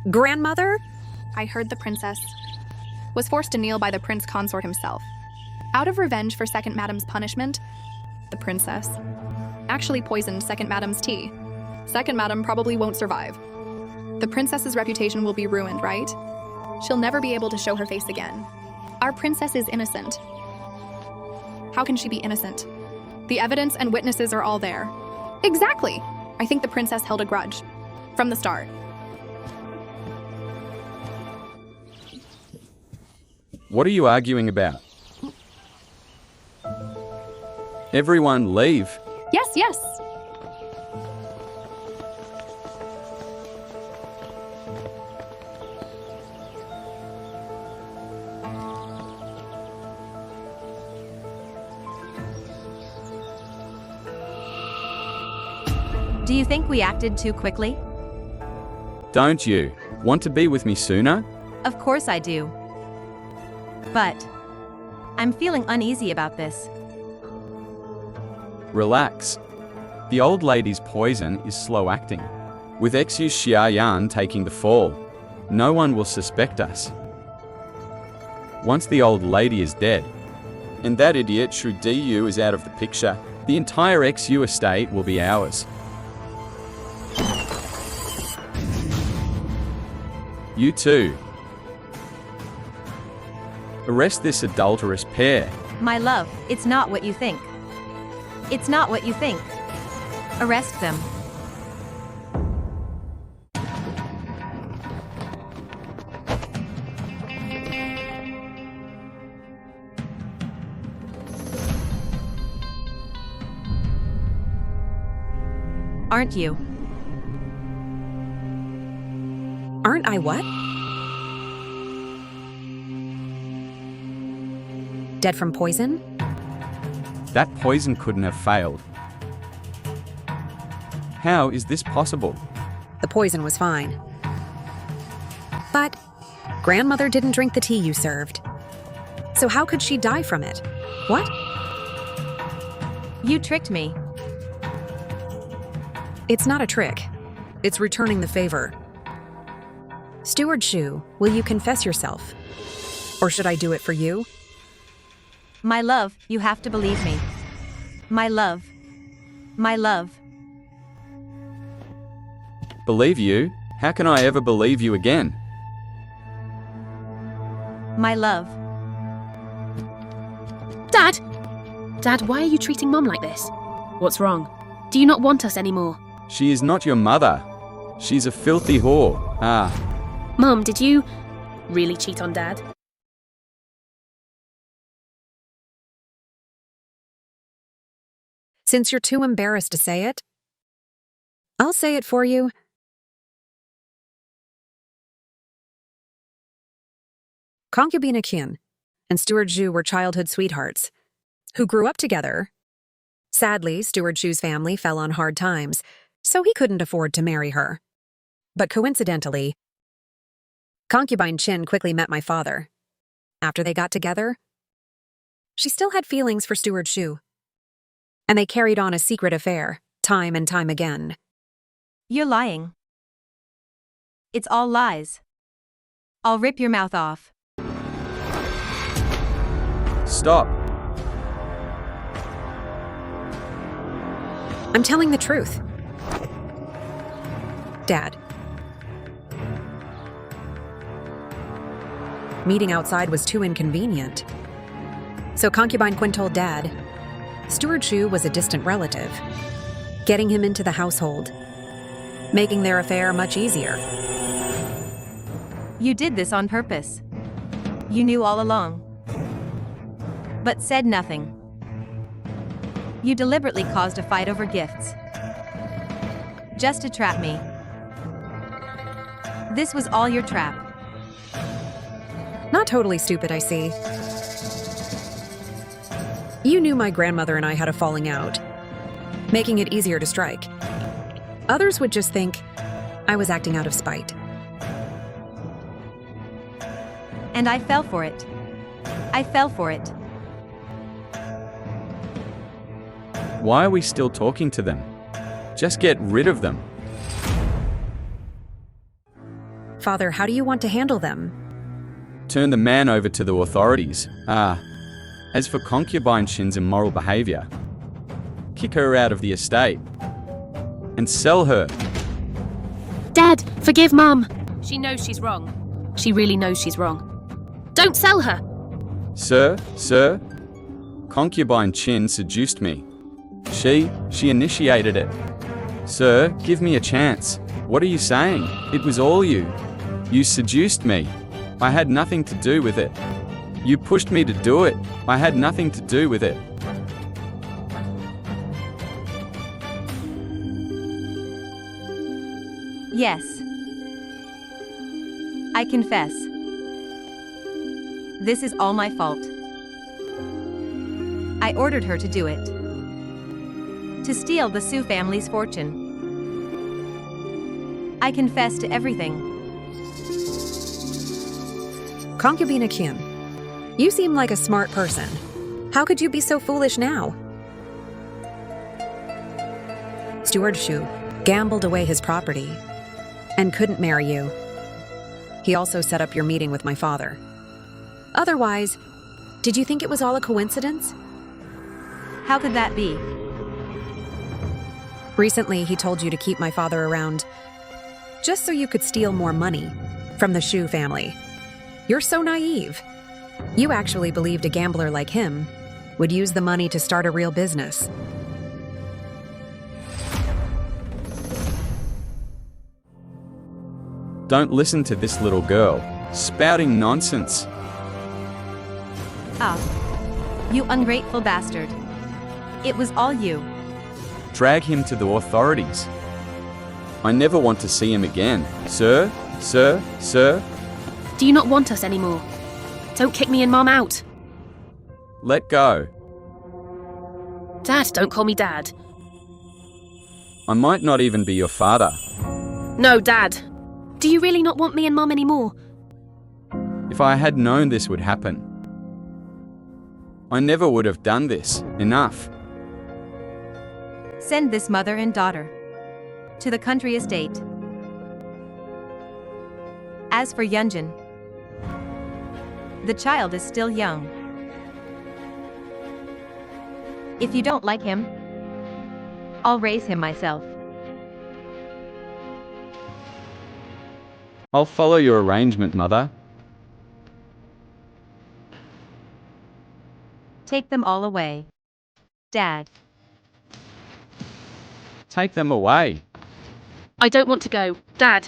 Speaker 2: Grandmother?
Speaker 7: I heard the princess was forced to kneel by the prince consort himself. Out of revenge for Second Madam's punishment, the princess actually poisoned Second Madam's tea. Second Madam probably won't survive. The princess's reputation will be ruined, right? She'll never be able to show her face again. Our princess is innocent. How can she be innocent? The evidence and witnesses are all there. Exactly! I think the princess held a grudge. From the start.
Speaker 1: What are you arguing about? Everyone leave.
Speaker 7: Yes, yes!
Speaker 3: Do you think we acted too quickly?
Speaker 1: Don't you want to be with me sooner?
Speaker 3: Of course I do. But I'm feeling uneasy about this.
Speaker 1: Relax. The old lady's poison is slow acting. With Xu Xiaoyan taking the fall, no one will suspect us. Once the old lady is dead, and that idiot Shu Diyu is out of the picture, the entire Xu estate will be ours. You too. Arrest this adulterous pair.
Speaker 3: My love, it's not what you think. It's not what you think. Arrest them. Aren't you?
Speaker 2: Aren't I what? Dead from poison?
Speaker 1: That poison couldn't have failed. How is this possible?
Speaker 2: The poison was fine. But grandmother didn't drink the tea you served. So how could she die from it? What?
Speaker 3: You tricked me.
Speaker 2: It's not a trick. It's returning the favor. Steward Shu, will you confess yourself? Or should I do it for you?
Speaker 3: My love, you have to believe me. My love. My love.
Speaker 1: Believe you? How can I ever believe you again?
Speaker 3: My love.
Speaker 10: Dad! Dad, why are you treating Mom like this? What's wrong? Do you not want us anymore?
Speaker 1: She is not your mother. She's a filthy whore.
Speaker 10: Mom, did you really cheat on Dad?
Speaker 2: Since you're too embarrassed to say it, I'll say it for you. Concubine Qian and Steward Zhu were childhood sweethearts who grew up together. Sadly, Steward Zhu's family fell on hard times, so he couldn't afford to marry her. But coincidentally, Concubine Qin quickly met my father. After they got together, she still had feelings for Steward Zhu, and they carried on a secret affair, time and time again.
Speaker 3: You're lying. It's all lies. I'll rip your mouth off.
Speaker 1: Stop.
Speaker 2: I'm telling the truth. Dad. Meeting outside was too inconvenient. So Concubine Qin told Dad Steward Zhu was a distant relative, getting him into the household, making their affair much easier.
Speaker 3: You did this on purpose. You knew all along, but said nothing. You deliberately caused a fight over gifts, just to trap me. This was all your trap.
Speaker 2: Not totally stupid, I see. You knew my grandmother and I had a falling out, making it easier to strike. Others would just think I was acting out of spite.
Speaker 3: And I fell for it. I fell for it.
Speaker 1: Why are we still talking to them? Just get rid of them.
Speaker 2: Father, how do you want to handle them?
Speaker 1: Turn the man over to the authorities. As for Concubine Qin's immoral behavior, kick her out of the estate and sell her.
Speaker 10: Dad, forgive Mum. She knows she's wrong. She really knows she's wrong. Don't sell her!
Speaker 1: Sir, Concubine Qin seduced me. She initiated it. Sir, give me a chance. What are you saying? It was all you. You seduced me. I had nothing to do with it. You pushed me to do it. I had nothing to do with it.
Speaker 3: Yes. I confess. This is all my fault. I ordered her to do it. To steal the Su family's fortune. I confess to everything.
Speaker 2: Concubine Qian, you seem like a smart person. How could you be so foolish now? Steward Zhu gambled away his property and couldn't marry you. He also set up your meeting with my father. Otherwise, did you think it was all a coincidence?
Speaker 3: How could that be?
Speaker 2: Recently, he told you to keep my father around just so you could steal more money from the Zhu family. You're so naive. You actually believed a gambler like him would use the money to start a real business.
Speaker 1: Don't listen to this little girl, spouting nonsense.
Speaker 3: Ah, you ungrateful bastard. It was all you.
Speaker 1: Drag him to the authorities. I never want to see him again. Sir.
Speaker 10: Do you not want us anymore? Don't kick me and Mom out.
Speaker 1: Let go.
Speaker 10: Dad, don't call me Dad.
Speaker 1: I might not even be your father.
Speaker 10: No, Dad. Do you really not want me and Mom anymore?
Speaker 1: If I had known this would happen, I never would have done this. Enough.
Speaker 3: Send this mother and daughter to the country estate. As for Yunjin, the child is still young. If you don't like him, I'll raise him myself.
Speaker 1: I'll follow your arrangement, Mother.
Speaker 3: Take them all away. Dad.
Speaker 1: Take them away.
Speaker 10: I don't want to go. Dad.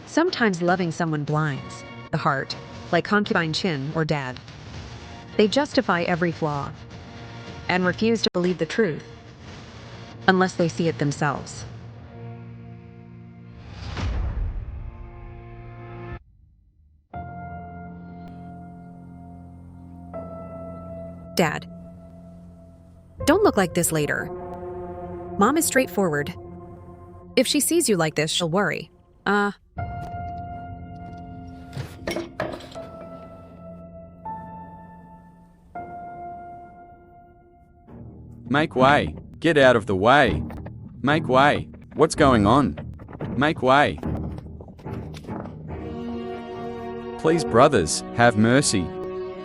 Speaker 2: Sometimes loving someone blinds the heart, like concubine Chin or Dad. They justify every flaw and refuse to believe the truth unless they see it themselves. Dad, don't look like this later. Mom is straightforward. If she sees you like this, she'll worry.
Speaker 1: Make way. Get out of the way. Make way. What's going on? Make way. Please, brothers, have mercy.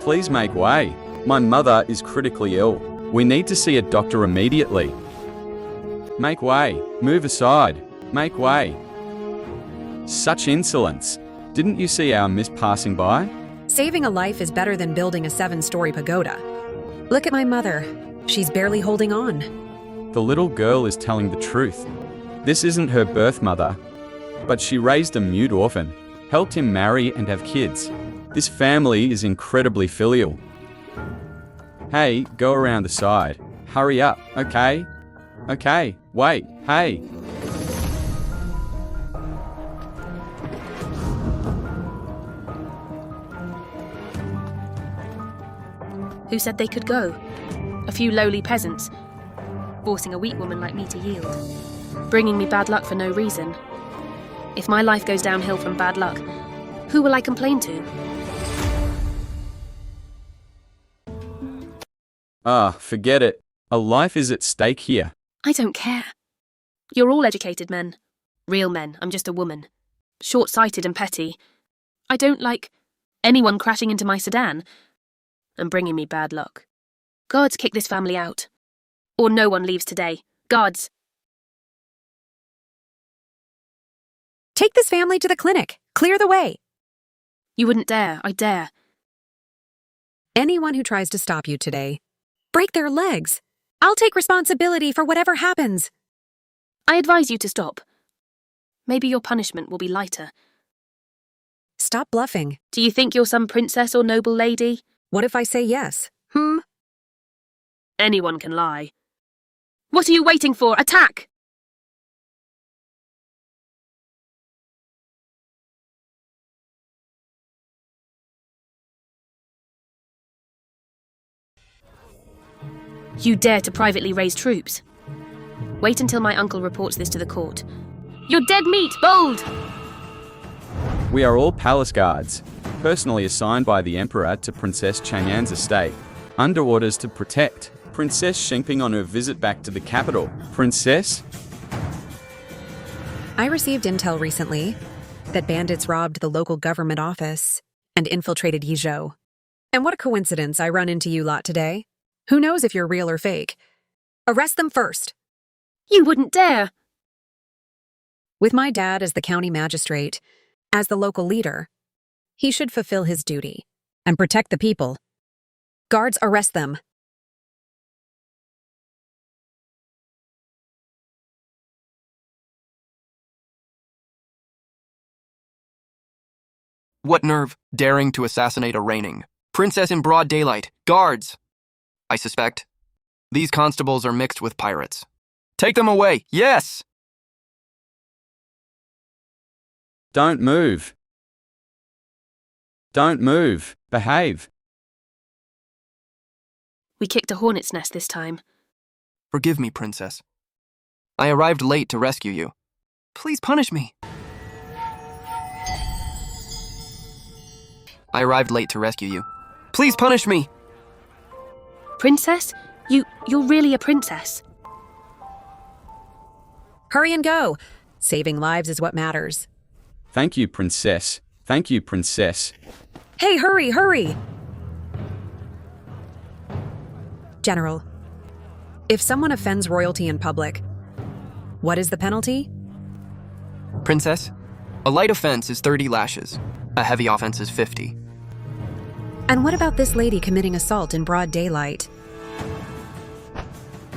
Speaker 1: Please make way. My mother is critically ill. We need to see a doctor immediately. Make way. Move aside. Make way. Such insolence. Didn't you see our miss passing by?
Speaker 2: Saving a life is better than building a 7-story pagoda. Look at my mother. She's barely holding on.
Speaker 1: The little girl is telling the truth. This isn't her birth mother, but she raised a mute orphan, helped him marry and have kids. This family is incredibly filial. Hey, go around the side. Hurry up, okay? Okay, wait, hey.
Speaker 10: Who said they could go? A few lowly peasants, forcing a weak woman like me to yield, bringing me bad luck for no reason. If my life goes downhill from bad luck, who will I complain to?
Speaker 1: Forget it. A life is at stake here.
Speaker 10: I don't care. You're all educated men. Real men. I'm just a woman. Short-sighted and petty. I don't like anyone crashing into my sedan and bringing me bad luck. Guards kick this family out. Or no one leaves today. Guards.
Speaker 2: Take this family to the clinic. Clear the way.
Speaker 10: You wouldn't dare. I dare.
Speaker 2: Anyone who tries to stop you today, break their legs. I'll take responsibility for whatever happens.
Speaker 10: I advise you to stop. Maybe your punishment will be lighter.
Speaker 2: Stop bluffing.
Speaker 10: Do you think you're some princess or noble lady?
Speaker 2: What if I say yes?
Speaker 10: Anyone can lie. What are you waiting for? Attack! You dare to privately raise troops? Wait until my uncle reports this to the court. You're dead meat! Bold!
Speaker 1: We are all palace guards, personally assigned by the Emperor to Princess Chang'an's estate, under orders to protect Princess Xingping on her visit back to the capital. Princess?
Speaker 2: I received intel recently that bandits robbed the local government office and infiltrated Yizhou. And what a coincidence I run into you lot today. Who knows if you're real or fake? Arrest them first.
Speaker 10: You wouldn't dare!
Speaker 2: With my dad as the county magistrate, as the local leader, he should fulfill his duty and protect the people. Guards, arrest them.
Speaker 6: What nerve, daring to assassinate a reigning princess in broad daylight. Guards! I suspect these constables are mixed with pirates. Take them away, yes!
Speaker 1: Don't move. Don't move. Behave.
Speaker 10: We kicked a hornet's nest this time.
Speaker 6: Forgive me, princess. I arrived late to rescue you. Please punish me. I arrived late to rescue you. Please punish me!
Speaker 10: Princess? You're really a princess.
Speaker 2: Hurry and go. Saving lives is what matters.
Speaker 1: Thank you, Princess. Thank you, Princess.
Speaker 2: Hey, hurry, hurry! General, if someone offends royalty in public, what is the penalty?
Speaker 6: Princess, a light offense is 30 lashes. A heavy offense is 50.
Speaker 2: And what about this lady committing assault in broad daylight?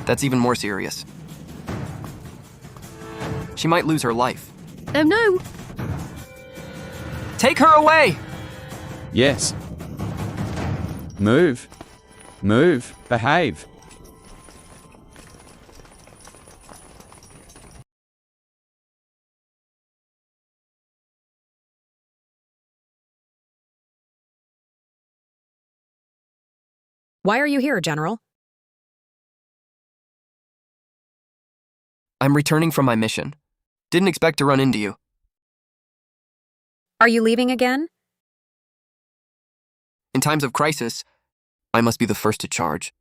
Speaker 6: That's even more serious. She might lose her life.
Speaker 10: Oh no!
Speaker 6: Take her away!
Speaker 1: Yes. Move. Move. Behave.
Speaker 2: Why are you here, General?
Speaker 6: I'm returning from my mission. Didn't expect to run into you.
Speaker 2: Are you leaving again?
Speaker 6: In times of crisis, I must be the first to charge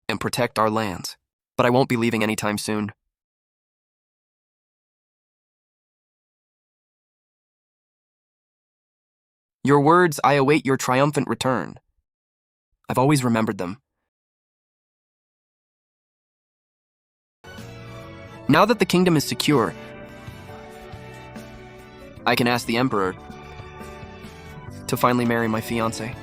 Speaker 6: and protect our lands. But I won't be leaving anytime soon. Your words, I await your triumphant return. I've always remembered them. Now that the kingdom is secure, I can ask the Emperor to finally marry my fiancée.